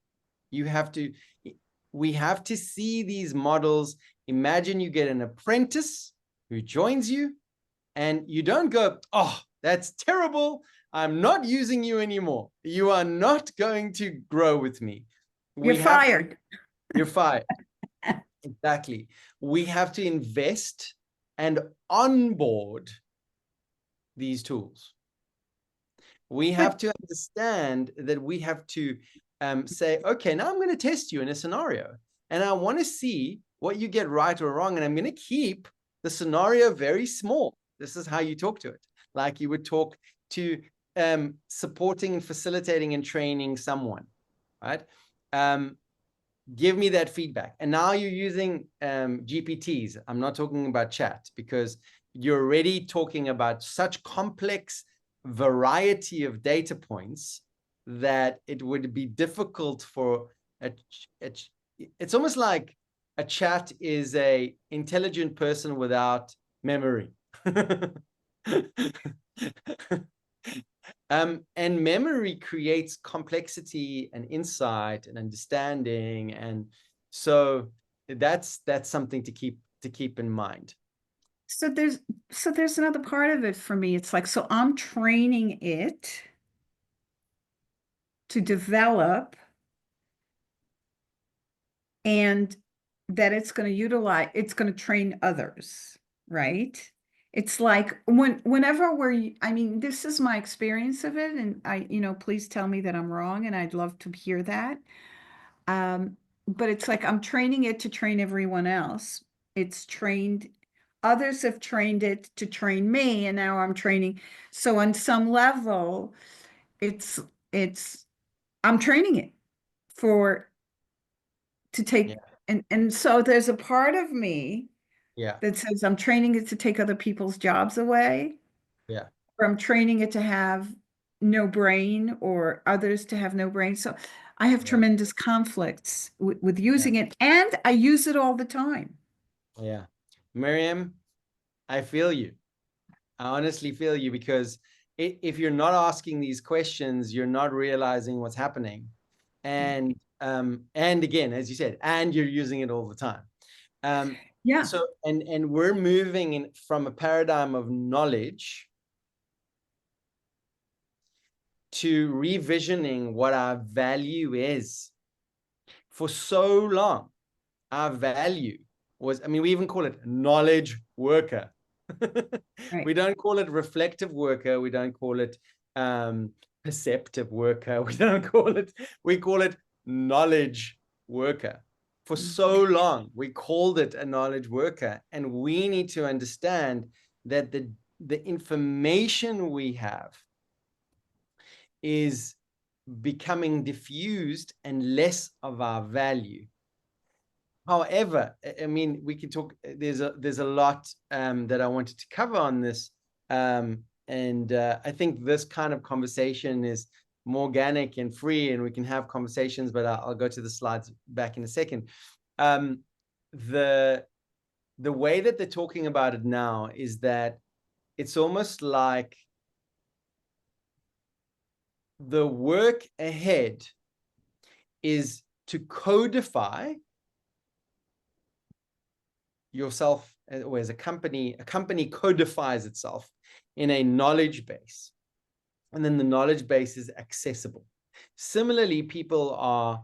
B: We have to see these models. Imagine you get an apprentice who joins you, and you don't go, oh, that's terrible, I'm not using you anymore, you are not going to grow with me.
D: You're fired.
B: You're fired. Exactly. We have to invest and onboard these tools. We have to understand that we have to say, okay, now I'm going to test you in a scenario, and I want to see what you get right or wrong, and I'm going to keep the scenario very small. This is how you talk to it, like you would talk to supporting and facilitating and training someone, right? Give me that feedback. And now you're using GPTs. I'm not talking about chat, because you're already talking about such complex variety of data points that it would be difficult for it's almost like a chat is a intelligent person without memory. And memory creates complexity and insight and understanding, and so that's something to keep in mind.
D: So there's another part of it for me. It's like, so I'm training it to develop, and that it's going to train others, right? It's like whenever this is my experience of it, and please tell me that I'm wrong, and I'd love to hear that. But it's like I'm training it to train everyone else. Others have trained it to train me, and now I'm training. So on some level, I'm training it to take, and so there's a part of me that says I'm training it to take other people's jobs away.
B: Yeah.
D: From training it to have no brain or others to have no brain. So I have tremendous conflicts with using it, and I use it all the time.
B: Yeah. Miriam, I feel you. I honestly feel you, because if you're not asking these questions, you're not realizing what's happening. And again, as you said, and you're using it all the time.
D: Yeah.
B: So, and we're moving in from a paradigm of knowledge to revisioning what our value is. For so long, our value was, I mean, we even call it knowledge worker.
D: Right.
B: We don't call it reflective worker. We don't call it perceptive worker. We call it knowledge worker. For so long, we called it a knowledge worker. And we need to understand that the information we have is becoming diffused and less of our value. However, I mean, we can talk, there's a lot that I wanted to cover on this. I think this kind of conversation is more organic and free, and we can have conversations, but I'll go to the slides back in a second. The way that they're talking about it now is that it's almost like the work ahead is to codify yourself, or as a company codifies itself in a knowledge base, and then the knowledge base is accessible. Similarly, people are,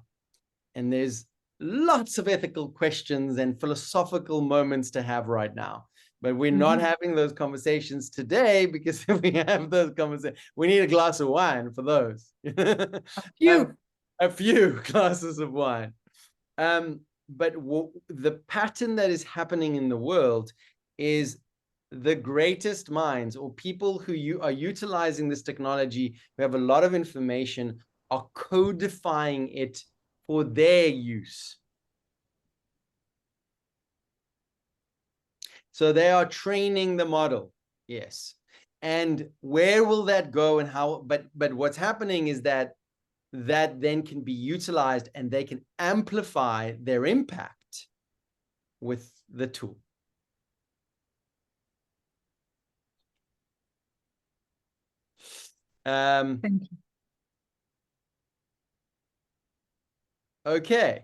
B: and there's lots of ethical questions and philosophical moments to have right now, but we're not having those conversations today, because if we have those conversations, we need a glass of wine for those. A few glasses of wine. But the pattern that is happening in the world is the greatest minds, or people who are utilizing this technology, who have a lot of information, are codifying it for their use. So they are training the model, yes. And where will that go and how? But what's happening is that then can be utilized, and they can amplify their impact with the tool.
D: Thank you.
B: Okay.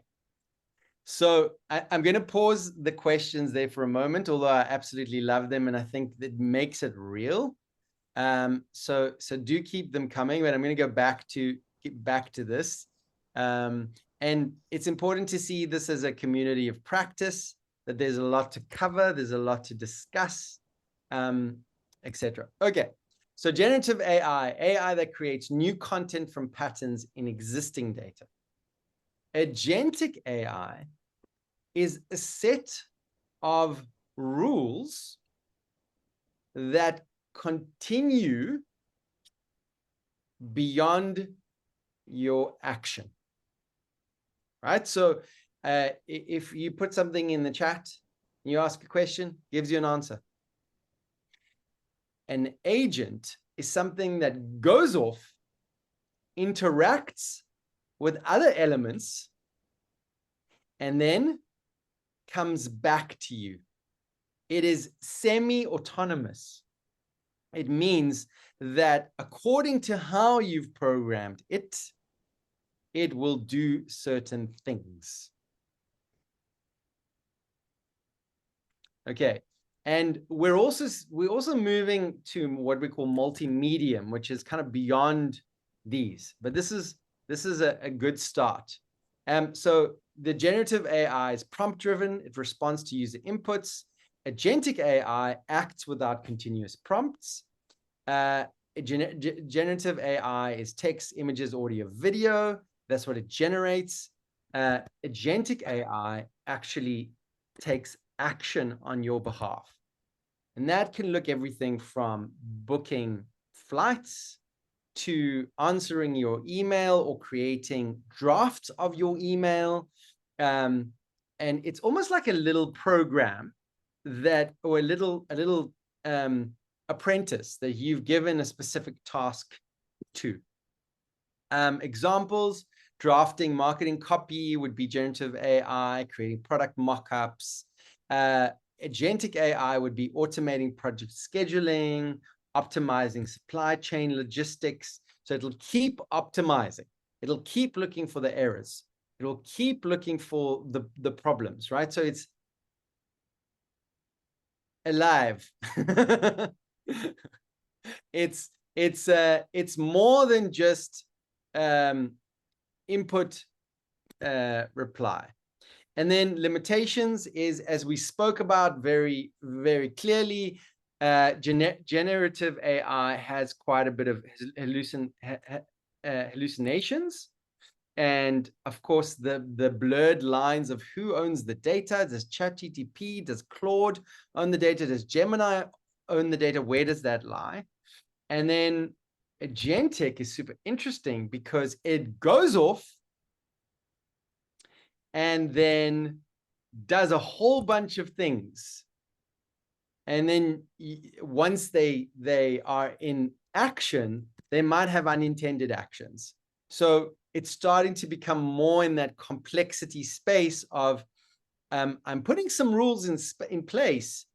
B: So I'm going to pause the questions there for a moment, although I absolutely love them, and I think that makes it real. So do keep them coming, but I'm going to get back to this. And it's important to see this as a community of practice, that there's a lot to cover, there's a lot to discuss, etc. Okay, so generative AI that creates new content from patterns in existing data. Agentic AI is a set of rules that continue beyond your action, right? So if you put something in the chat, you ask a question, gives you an answer. An agent is something that goes off, interacts with other elements, and then comes back to you. It is semi-autonomous. It means that according to how you've programmed it, it will do certain things. Okay, and we're also moving to what we call multi-medium, which is kind of beyond these, but this is a good start. So the generative AI is prompt driven. It responds to user inputs. Agentic AI acts without continuous prompts. Generative AI is text, images, audio, video. That's what it generates. Agentic AI actually takes action on your behalf. And that can look everything from booking flights to answering your email or creating drafts of your email. And it's almost like a little program that, or a apprentice that you've given a specific task to. Examples: drafting marketing copy would be generative AI, creating product mock-ups. Agentic AI would be automating project scheduling, optimizing supply chain logistics. So it'll keep optimizing. It'll keep looking for the errors. It'll keep looking for the problems, right? So it's alive. It's more than just input reply. And then limitations is, as we spoke about very, very clearly, generative AI has quite a bit of hallucinations. And of course, the blurred lines of who owns the data. Does ChatGPT, does Claude own the data? Does Gemini own the data? Where does that lie? And then agentic is super interesting because it goes off and then does a whole bunch of things. And then once they are in action, they might have unintended actions. So it's starting to become more in that complexity space of, I'm putting some rules in place,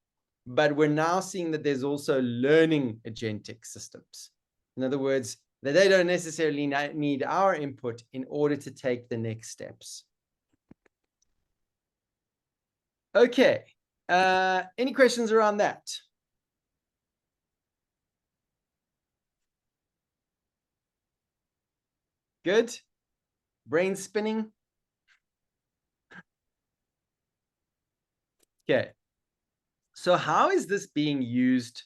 B: but we're now seeing that there's also learning agentic systems. In other words, that they don't necessarily need our input in order to take the next steps. Okay, any questions around that? Good? Brain spinning? Okay, so how is this being used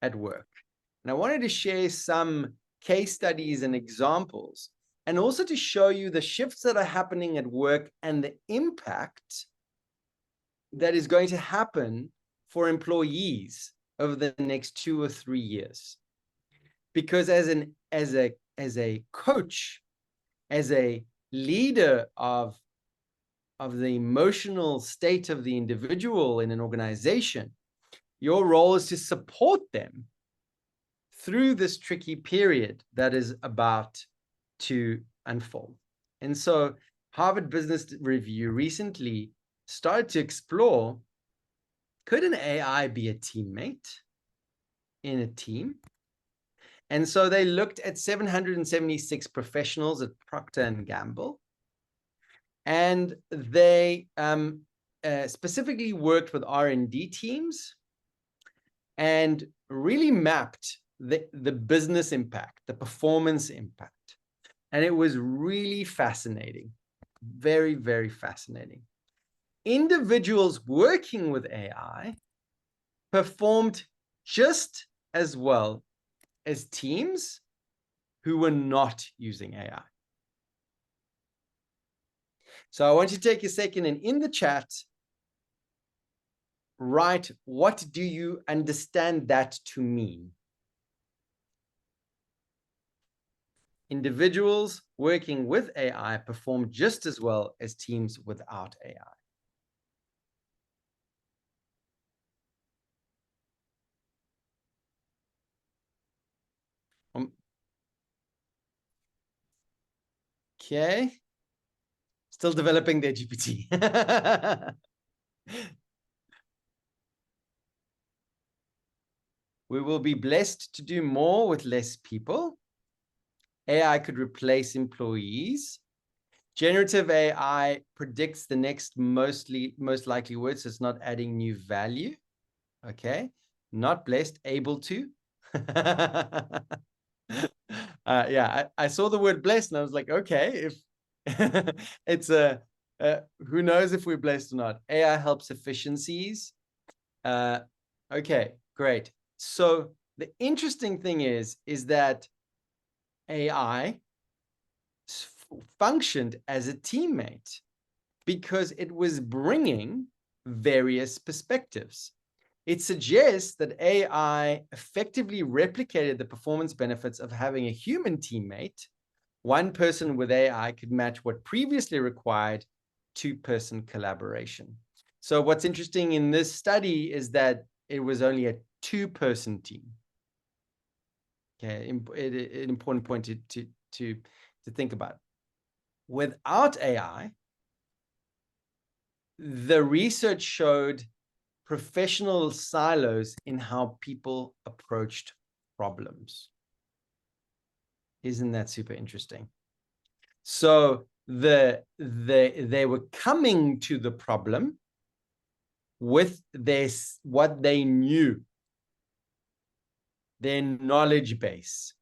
B: at work? And I wanted to share some case studies and examples, and also to show you the shifts that are happening at work and the impact that is going to happen for employees over the next 2 or 3 years. Because as a coach, as a leader of the emotional state of the individual in an organization, your role is to support them through this tricky period that is about to unfold. And so Harvard Business Review recently started to explore, could an AI be a teammate in a team? And so they looked at 776 professionals at Procter & Gamble, and they specifically worked with R&D teams and really mapped the business impact, the performance impact. And it was really fascinating, very, very fascinating. Individuals working with AI performed just as well as teams who were not using AI. So I want you to take a second and in the chat, write, what do you understand that to mean? Individuals working with AI perform just as well as teams without AI. Okay. Still developing their GPT. We will be blessed to do more with less people. AI could replace employees. Generative AI predicts the next most likely words. So it's not adding new value. Okay. Not blessed, able to. Yeah, I saw the word blessed and I was like, okay, if it's who knows if we're blessed or not. AI helps efficiencies. Okay, great. So the interesting thing is that AI functioned as a teammate because it was bringing various perspectives. It suggests that AI effectively replicated the performance benefits of having a human teammate. One person with AI could match what previously required two-person collaboration. So what's interesting in this study is that it was only a two-person team. Okay, an important point to think about. Without AI, the research showed professional silos in how people approached problems. Isn't that super interesting? So they were coming to the problem with what they knew, their knowledge base.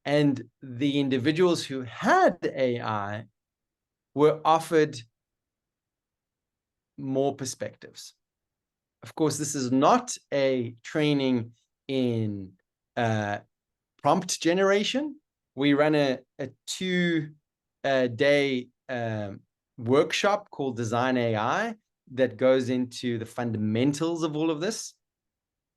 B: And the individuals who had AI were offered more perspectives. Of course, this is not a training in prompt generation. We run a 2-day workshop called Design AI that goes into the fundamentals of all of this.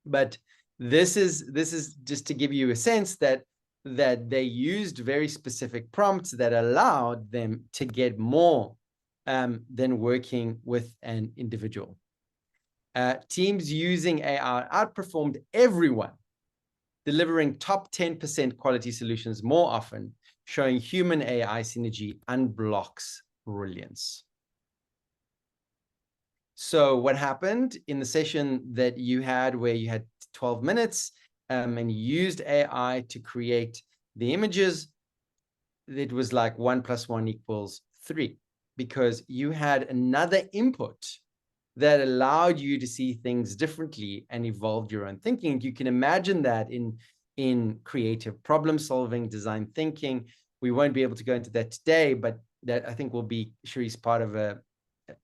B: But this is just to give you a sense that they used very specific prompts that allowed them to get more than working with an individual. Teams using AI outperformed everyone, delivering top 10% quality solutions more often, showing human AI synergy unblocks brilliance. So what happened in the session that you had where you had 12 minutes and you used AI to create the images, it was like 1 + 1 = 3, because you had another input that allowed you to see things differently and evolved your own thinking. You can imagine that in creative problem solving, design thinking. We won't be able to go into that today, but that I think will be Cherie's part of a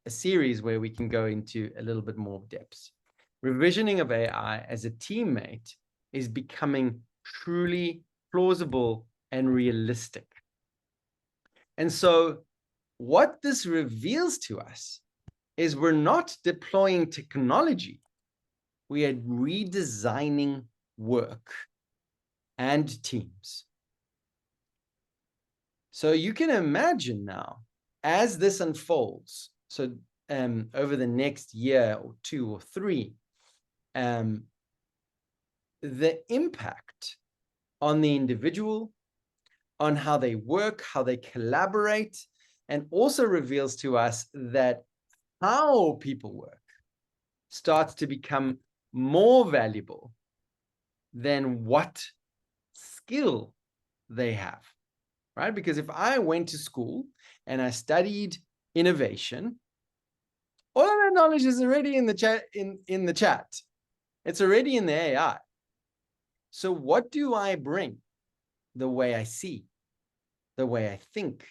B: series where we can go into a little bit more depth. Revisioning of AI as a teammate is becoming truly plausible and realistic. And so what this reveals to us is we're not deploying technology. We are redesigning work and teams. So you can imagine now, as this unfolds, so over the next year or 2 or 3, the impact on the individual, on how they work, how they collaborate, and also reveals to us that how people work starts to become more valuable than what skill they have, right? Because if I went to school and I studied innovation, all of that knowledge is already in the chat. In the chat, it's already in the AI. So what do I bring? The way I see, the way I think,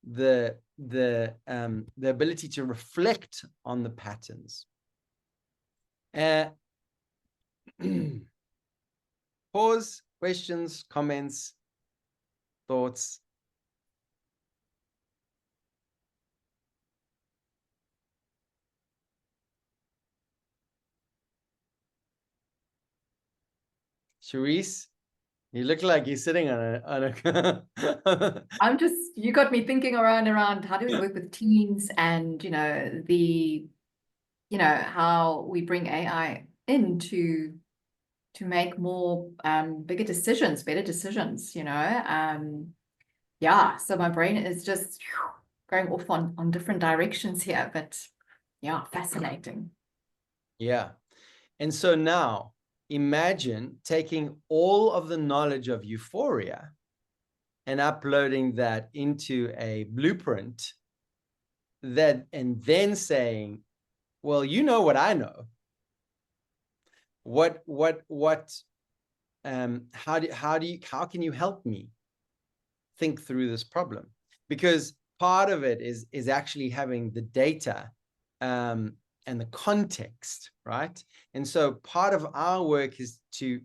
B: the ability to reflect on the patterns. Pause, questions, comments, thoughts. Charisse, you look like you're sitting on a
A: I'm just, you got me thinking around how do we work with teams, and how we bring AI in to make more bigger decisions, better decisions, yeah, so my brain is just going off on different directions here, but yeah, fascinating.
B: Yeah. And so now imagine taking all of the knowledge of Aephoria and uploading that into a blueprint and then saying, well, you know what I know. How can you help me think through this problem? Because part of it is actually having the data and the context, right? And so part of our work is to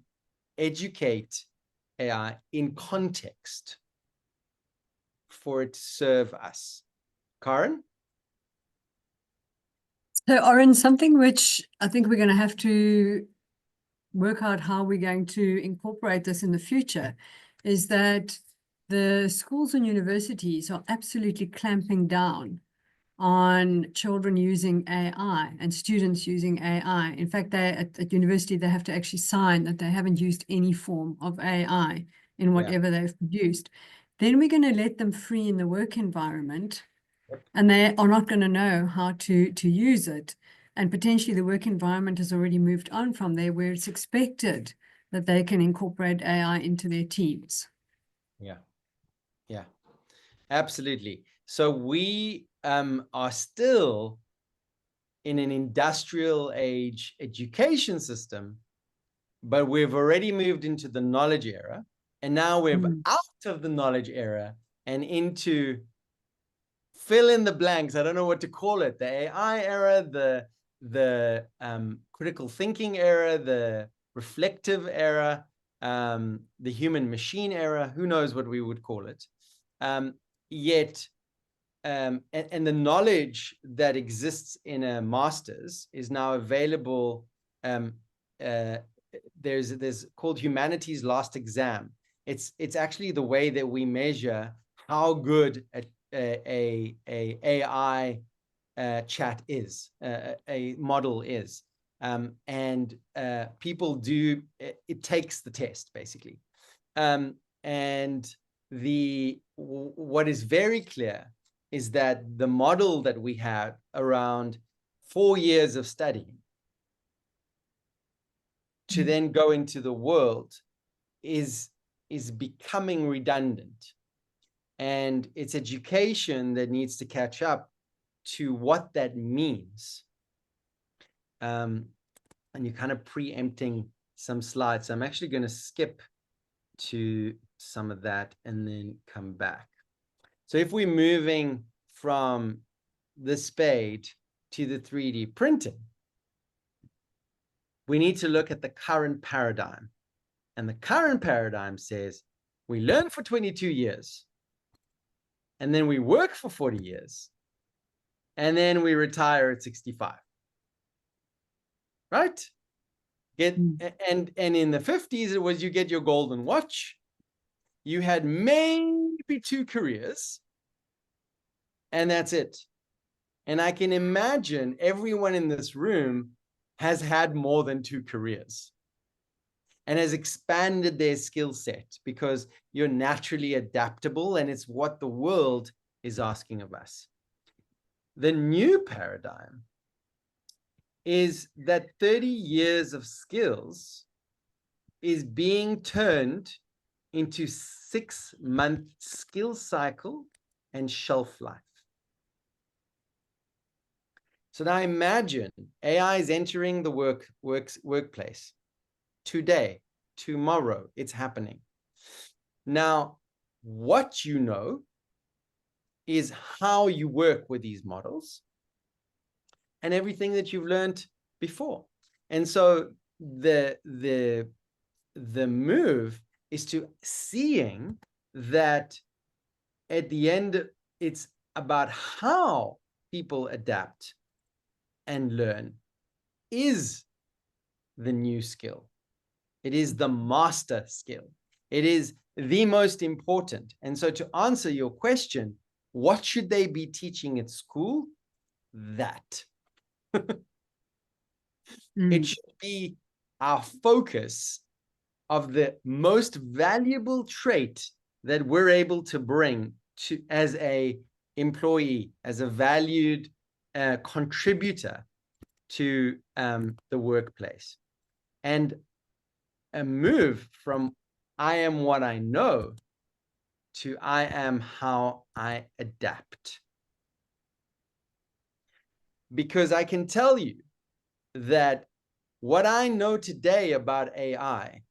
B: educate AI in context for it to serve us. Karen?
K: So, Oren, something which I think we're going to have to work out how we're going to incorporate this in the future is that the schools and universities are absolutely clamping down on children using AI and students using AI. In fact, they at university, they have to actually sign that they haven't used any form of AI in whatever they've produced. Then we're going to let them free in the work environment, and they are not going to know how to use it. And potentially the work environment has already moved on from there, where it's expected that they can incorporate AI into their teams.
B: Yeah, yeah, absolutely. So we are still in an industrial age education system, but we've already moved into the knowledge era, and now we're out of the knowledge era and into fill in the blanks. I don't know what to call it. The AI era, the critical thinking era, the reflective era, the human machine era. Who knows what we would call it? And the knowledge that exists in a master's is now available. There's called Humanity's Last Exam. It's actually the way that we measure how good a AI chat is, a model is, and people do it takes the test basically, and what is very clear is that the model that we have around 4 years of studying to then go into the world is becoming redundant. And it's education that needs to catch up to what that means. And you're kind of preempting some slides. So I'm actually going to skip to some of that and then come back. So if we're moving from the spade to the 3D printing, we need to look at the current paradigm. And the current paradigm says we learn for 22 years, and then we work for 40 years, and then we retire at 65. Right? And in the 50s, it was you get your golden watch. You had maybe 2 careers, and that's it. And I can imagine everyone in this room has had more than 2 careers and has expanded their skill set because you're naturally adaptable, and it's what the world is asking of us. The new paradigm is that 30 years of skills is being turned into 6-month skill cycle and shelf life. So now imagine AI is entering the workplace today, tomorrow, it's happening. Now, what you know is how you work with these models and everything that you've learned before. And so the move is to seeing that at the end, it's about how people adapt and learn is the new skill. It is the master skill. It is the most important. And so to answer your question, what should they be teaching at school? That. It should be our focus of the most valuable trait that we're able to bring to as a employee, as a valued contributor to the workplace. And a move from I am what I know to I am how I adapt. Because I can tell you that what I know today about AI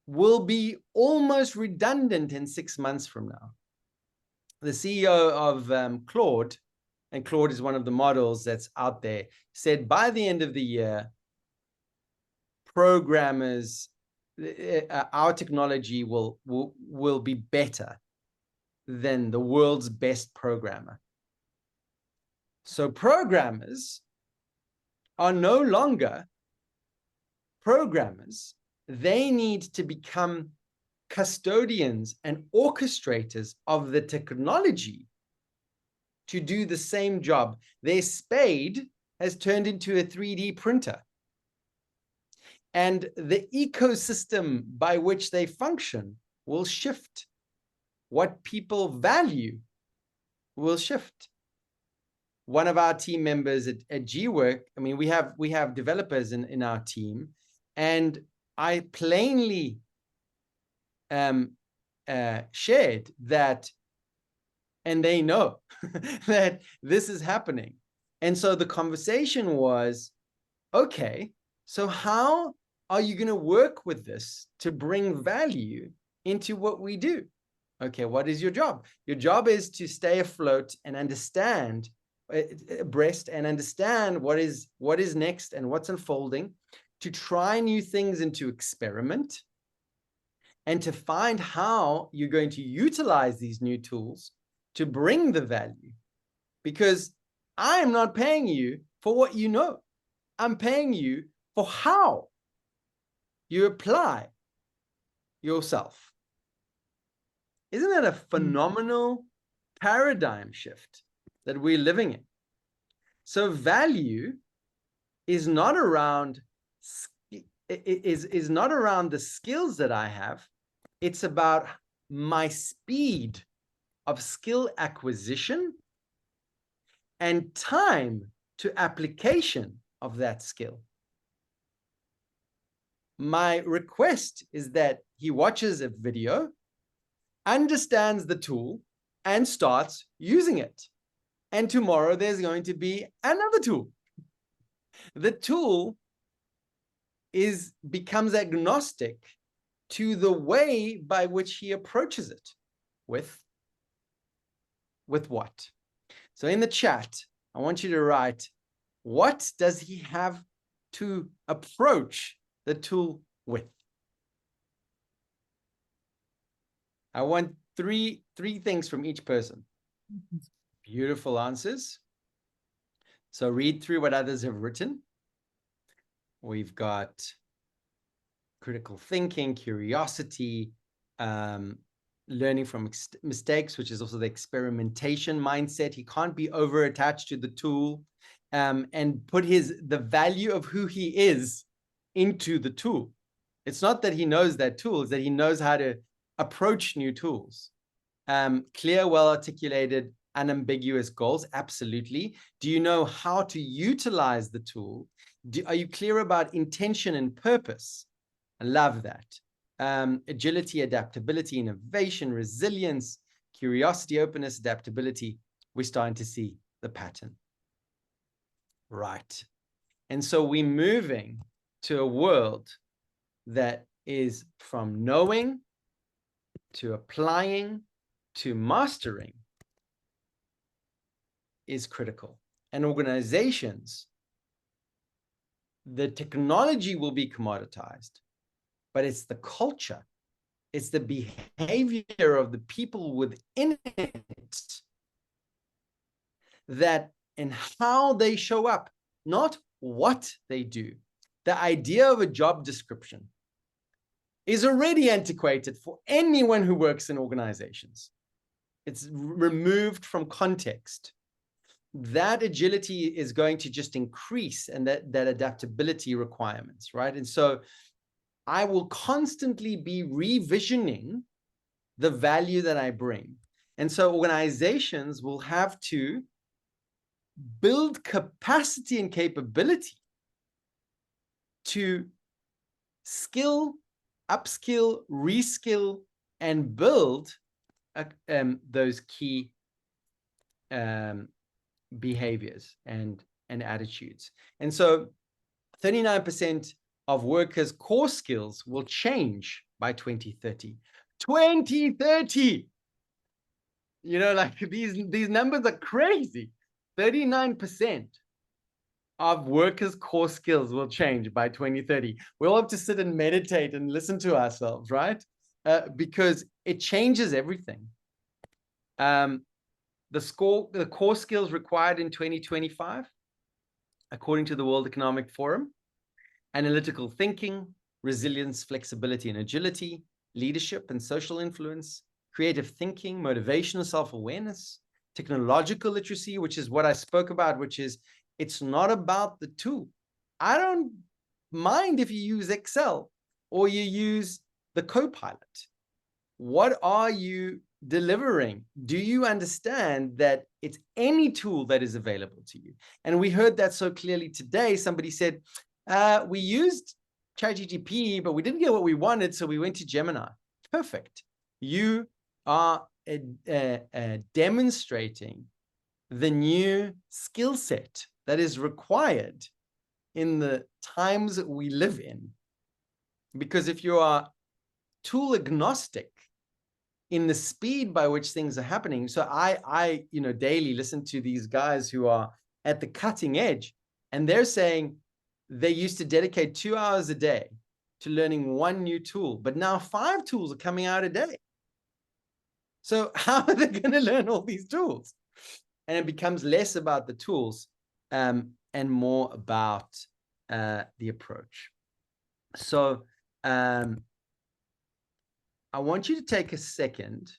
B: will be almost redundant in 6 months from now. The CEO of Claude, and Claude is one of the models that's out there, said by the end of the year, programmers, our technology will be better than the world's best programmer. So programmers are no longer programmers. They need to become custodians and orchestrators of the technology to do the same job. Their spade has turned into a 3D printer. And the ecosystem by which they function will shift. What people value will shift. One of our team members at GWork, I mean, we have developers in our team, and I plainly shared that, and they know that this is happening. And so the conversation was, okay, so how are you going to work with this to bring value into what we do? Okay, what is your job? Your job is to stay afloat and understand, abreast, and understand what is next and what's unfolding, to try new things and to experiment, and to find how you're going to utilize these new tools to bring the value. Because I am not paying you for what you know. I'm paying you for how you apply yourself. Isn't that a phenomenal paradigm shift that we're living in? So value is not around not around the skills that I have. It's about my speed of skill acquisition and time to application of that skill. My request is that he watches a video, understands the tool, and starts using it. And tomorrow there's going to be another tool. The tool becomes agnostic to the way by which he approaches it. With what? So in the chat, I want you to write, what does he have to approach the tool with? I want three things from each person. Beautiful answers. So read through what others have written. We've got critical thinking, curiosity, learning from mistakes, which is also the experimentation mindset. He can't be over attached to the tool, and put the value of who he is into the tool. It's not that he knows that tool, it's that he knows how to approach new tools. Clear, well-articulated, unambiguous goals, absolutely. Do you know how to utilize the tool? Are you clear about intention and purpose? I love that. Agility, adaptability, innovation, resilience, curiosity, openness, adaptability. We're starting to see the pattern. Right. And so we're moving to a world that is from knowing to applying to mastering is critical. And organizations, the technology will be commoditized, but it's the culture, it's the behavior of the people within it that, and how they show up, not what they do. The idea of a job description is already antiquated for anyone who works in organizations. It's removed from context. That agility is going to just increase, and that adaptability requirements, right? And so I will constantly be revisioning the value that I bring. And so organizations will have to build capacity and capability to skill, upskill, reskill, and build those key behaviors and attitudes. And so 39% of workers' core skills will change by 2030. 2030! You know, like these numbers are crazy. 39% of workers' core skills will change by 2030. We'll have to sit and meditate and listen to ourselves, right? Because it changes everything. The core skills required in 2025, according to the World Economic Forum: analytical thinking, resilience, flexibility, and agility, leadership and social influence, creative thinking, motivational self-awareness, technological literacy, which is what I spoke about, which is it's not about the tool. I don't mind if you use Excel or you use the Copilot. What are you delivering? Do you understand that it's any tool that is available to you? And we heard that so clearly today. Somebody said, we used ChatGPT, but we didn't get what we wanted, so we went to Gemini. Perfect. You are demonstrating the new skill set that is required in the times that we live in. Because if you are tool agnostic in the speed by which things are happening, so I daily listen to these guys who are at the cutting edge, and they're saying they used to dedicate 2 hours a day to learning one new tool, but now 5 tools are coming out a day. So how are they going to learn all these tools? And it becomes less about the tools and more about the approach. So I want you to take a second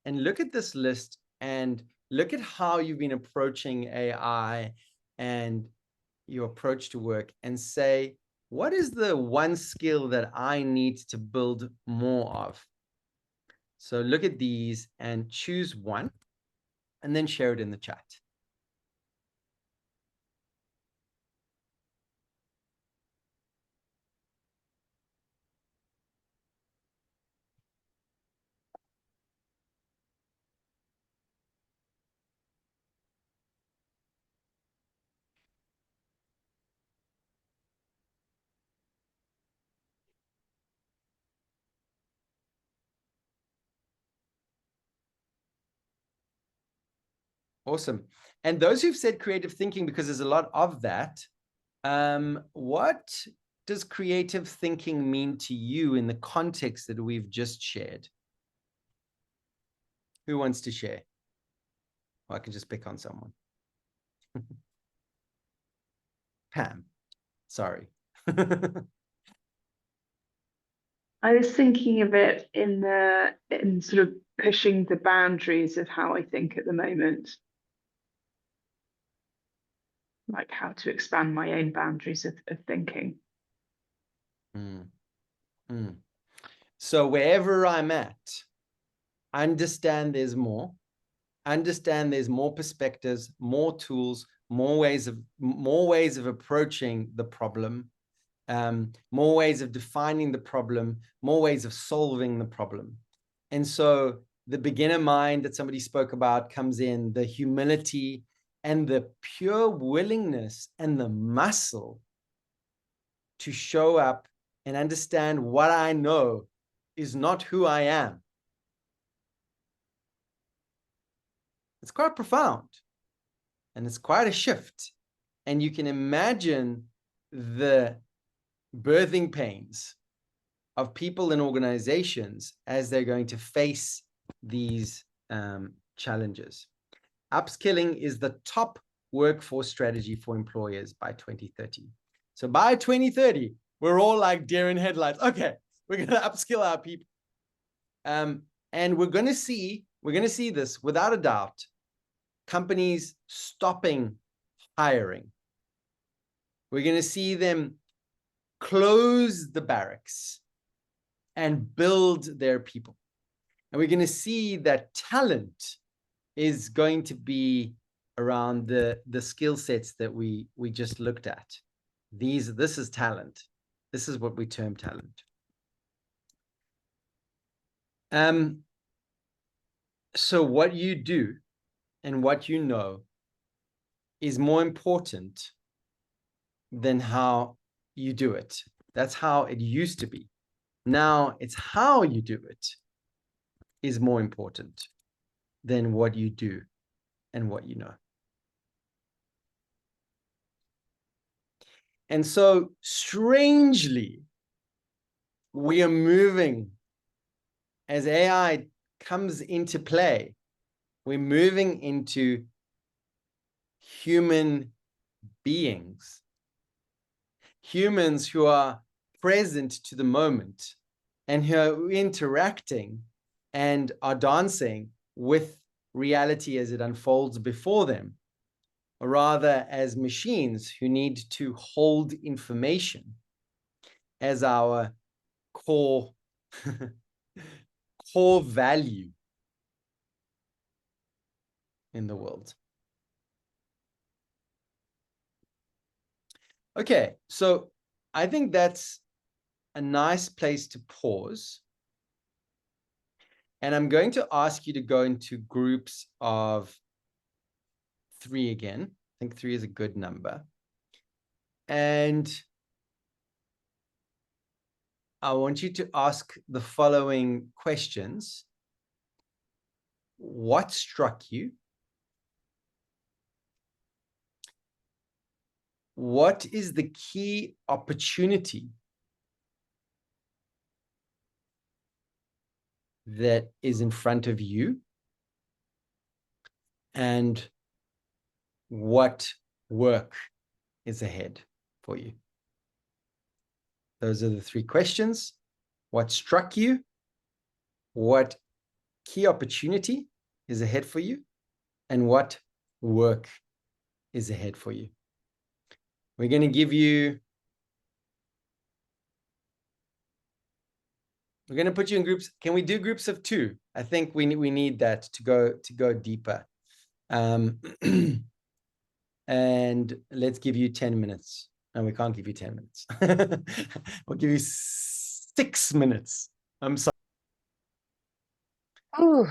B: and look at this list and look at how you've been approaching AI and your approach to work, and say, what is the one skill that I need to build more of? So look at these and choose one, and then share it in the chat. Awesome. And those who've said creative thinking, because there's a lot of that, what does creative thinking mean to you in the context that we've just shared? Who wants to share? Well, I can just pick on someone. Pam, sorry.
P: I was thinking of it in sort of pushing the boundaries of how I think at the moment. Like how to expand my own boundaries of thinking.
B: So wherever I'm at, understand there's more. Understand there's more perspectives, more tools, more ways of approaching the problem, more ways of defining the problem, more ways of solving the problem. And so the beginner mind that somebody spoke about comes in, the humility and the pure willingness and the muscle to show up and understand what I know is not who I am. It's quite profound, and it's quite a shift. And you can imagine the birthing pains of people in organizations as they're going to face these challenges. Upskilling is the top workforce strategy for employers by 2030. So by 2030, we're all like deer in headlights. Okay, we're going to upskill our people. And we're going to see this without a doubt. Companies stopping hiring. We're going to see them close the barracks and build their people. And we're going to see that talent is going to be around the skill sets that we just looked at. This is talent. This is what we term talent. So what you do and what you know is more important than how you do it. That's how it used to be. Now it's how you do it is more important than what you do and what you know. And so strangely, we are moving as AI comes into play. We're moving into human beings, humans who are present to the moment and who are interacting and are dancing with reality as it unfolds before them, or rather as machines who need to hold information as our core core value in the world. Okay, so I think that's a nice place to pause. And I'm going to ask you to go into groups of 3 again. I think 3 is a good number. And I want you to ask the following questions. What struck you? What is the key opportunity that is in front of you? And what work is ahead for you? Those are the 3 questions. What struck you? What key opportunity is ahead for you? And what work is ahead for you? We're going to give you, we're going to put you in groups. Can we do groups of 2? I think we need that to go deeper. And let's give you 10 minutes. And we can't give you 10 minutes. We'll give you 6 minutes. I'm sorry.
F: Ooh.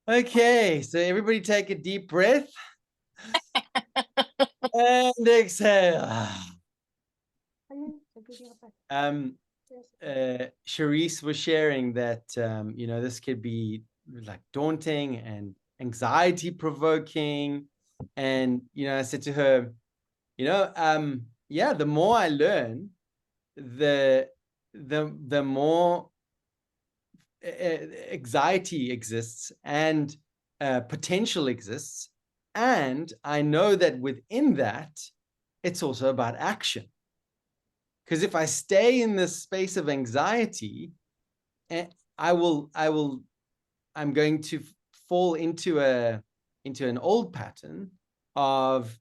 B: Okay, so everybody take a deep breath. And exhale. Charisse was sharing that, you know, this could be like daunting and anxiety provoking. And, you know, I said to her, you know, yeah, the more I learn, the more anxiety exists and potential exists. And I know that within that, it's also about action. Because if I stay in this space of anxiety, I'm going to fall into an old pattern of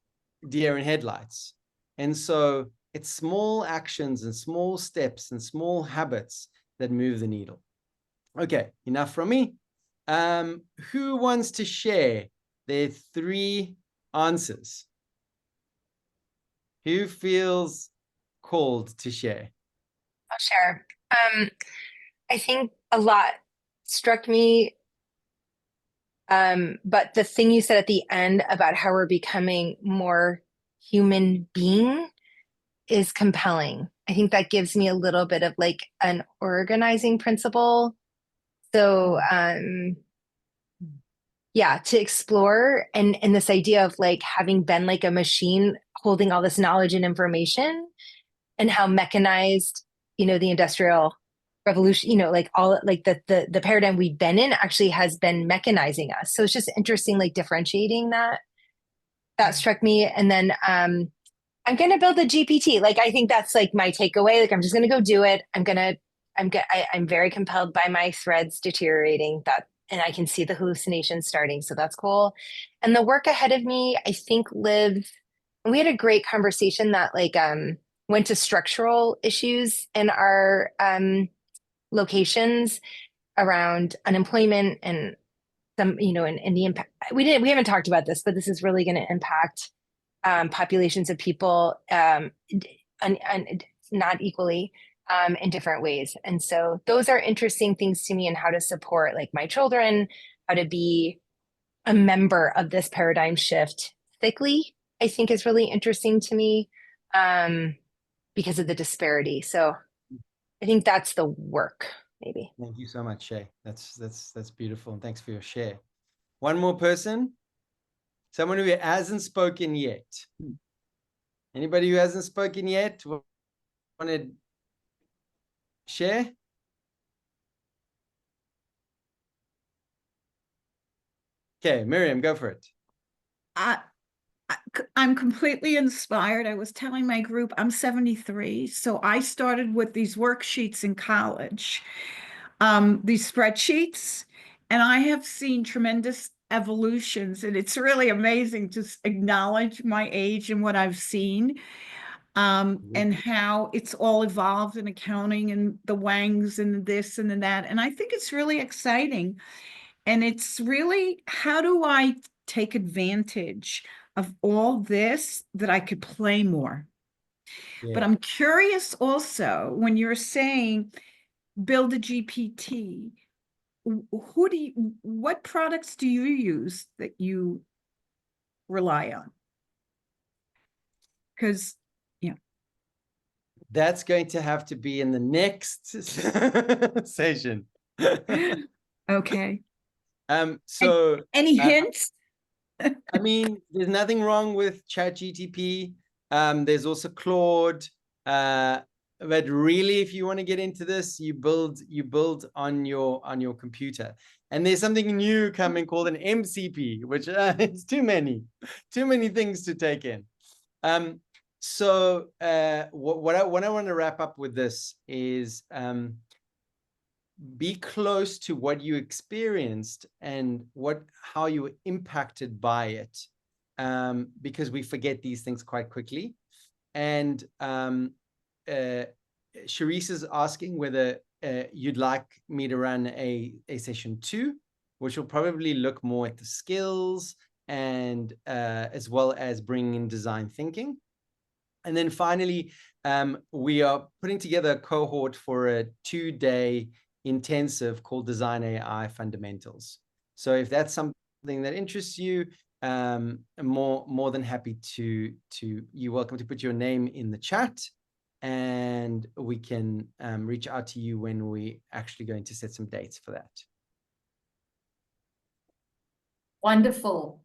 B: deer in headlights. And so it's small actions and small steps and small habits that move the needle. Okay, enough from me. Who wants to share their 3 answers? Who feels called to share?
F: I'll share. I think a lot struck me, but the thing you said at the end about how we're becoming more human being is compelling. I think that gives me a little bit of like an organizing principle. So yeah, to explore and this idea of like having been like a machine holding all this knowledge and information, and how mechanized, you know, the industrial revolution, you know, like all like the paradigm we've been in actually has been mechanizing us. So it's just interesting, like differentiating that struck me. And then I'm going to build a GPT. Like, I think that's like my takeaway. Like, I'm just going to go do it. I'm very compelled by my threads deteriorating, and I can see the hallucinations starting. So that's cool. And the work ahead of me, I think we had a great conversation that like, went to structural issues in our locations around unemployment and some, you know, and the impact. We haven't talked about this, but this is really going to impact populations of people and not equally in different ways. And so those are interesting things to me, and how to support like my children, how to be a member of this paradigm shift thickly, I think is really interesting to me because of the disparity. So I think that's the work, maybe.
B: Thank you so much, Shay. That's beautiful. And thanks for your share. One more person. Someone who hasn't spoken yet. Anybody who hasn't spoken yet want to share? Okay, Miriam, go for it.
D: I'm completely inspired. I was telling my group, I'm 73. So I started with these worksheets in college, these spreadsheets. And I have seen tremendous evolutions, and it's really amazing to acknowledge my age and what I've seen, and how it's all evolved in accounting and the Wangs and this and that. And I think it's really exciting. And it's really, how do I take advantage of all this that I could play more? But I'm curious also, when you're saying build a GPT, what products do you use that you rely on? Because, yeah.
B: That's going to have to be in the next session.
D: Okay.
B: So
D: any hints?
B: I mean, there's nothing wrong with ChatGPT. There's also Claude. But really, if you want to get into this, you build on your computer. And there's something new coming called an MCP, which it's too many things to take in. So what I want to wrap up with this is be close to what you experienced and how you were impacted by it, because we forget these things quite quickly. And Sharice is asking whether you'd like me to run a session 2, which will probably look more at the skills and as well as bringing in design thinking. And then finally, we are putting together a cohort for a 2-day intensive called Design AI Fundamentals. So if that's something that interests you, more than happy you're welcome to put your name in the chat, and we can reach out to you when we're actually going to set some dates for that.
A: Wonderful.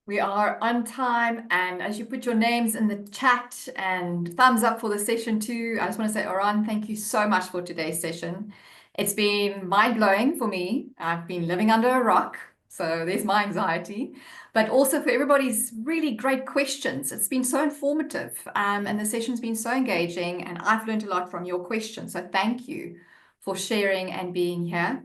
A: We are on time, and as you put your names in the chat and thumbs up for the session 2, I just want to say, Oran, thank you so much for today's session. It's been mind-blowing for me. I've been living under a rock, so there's my anxiety, but also for everybody's really great questions. It's been so informative, and the session's been so engaging, and I've learned a lot from your questions. So thank you for sharing and being here.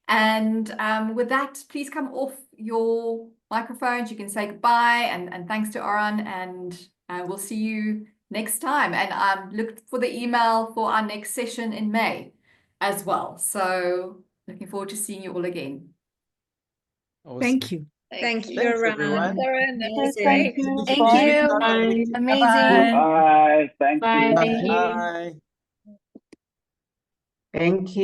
A: And with that, please come off your microphones. You can say goodbye, and thanks to Oran, and we'll see you next time. And look for the email for our next session in May as well. So looking forward to seeing you all again.
B: Awesome.
D: Thank you.
C: Thank you,
B: Thanks,
C: Oran.
B: everyone.
C: Oran, that was
P: Thank
C: great.
P: you.
C: Thank
P: Bye.
C: you.
P: Bye.
C: Amazing.
K: Bye.
M: Bye. Thank you.
B: Bye.
L: Thank you.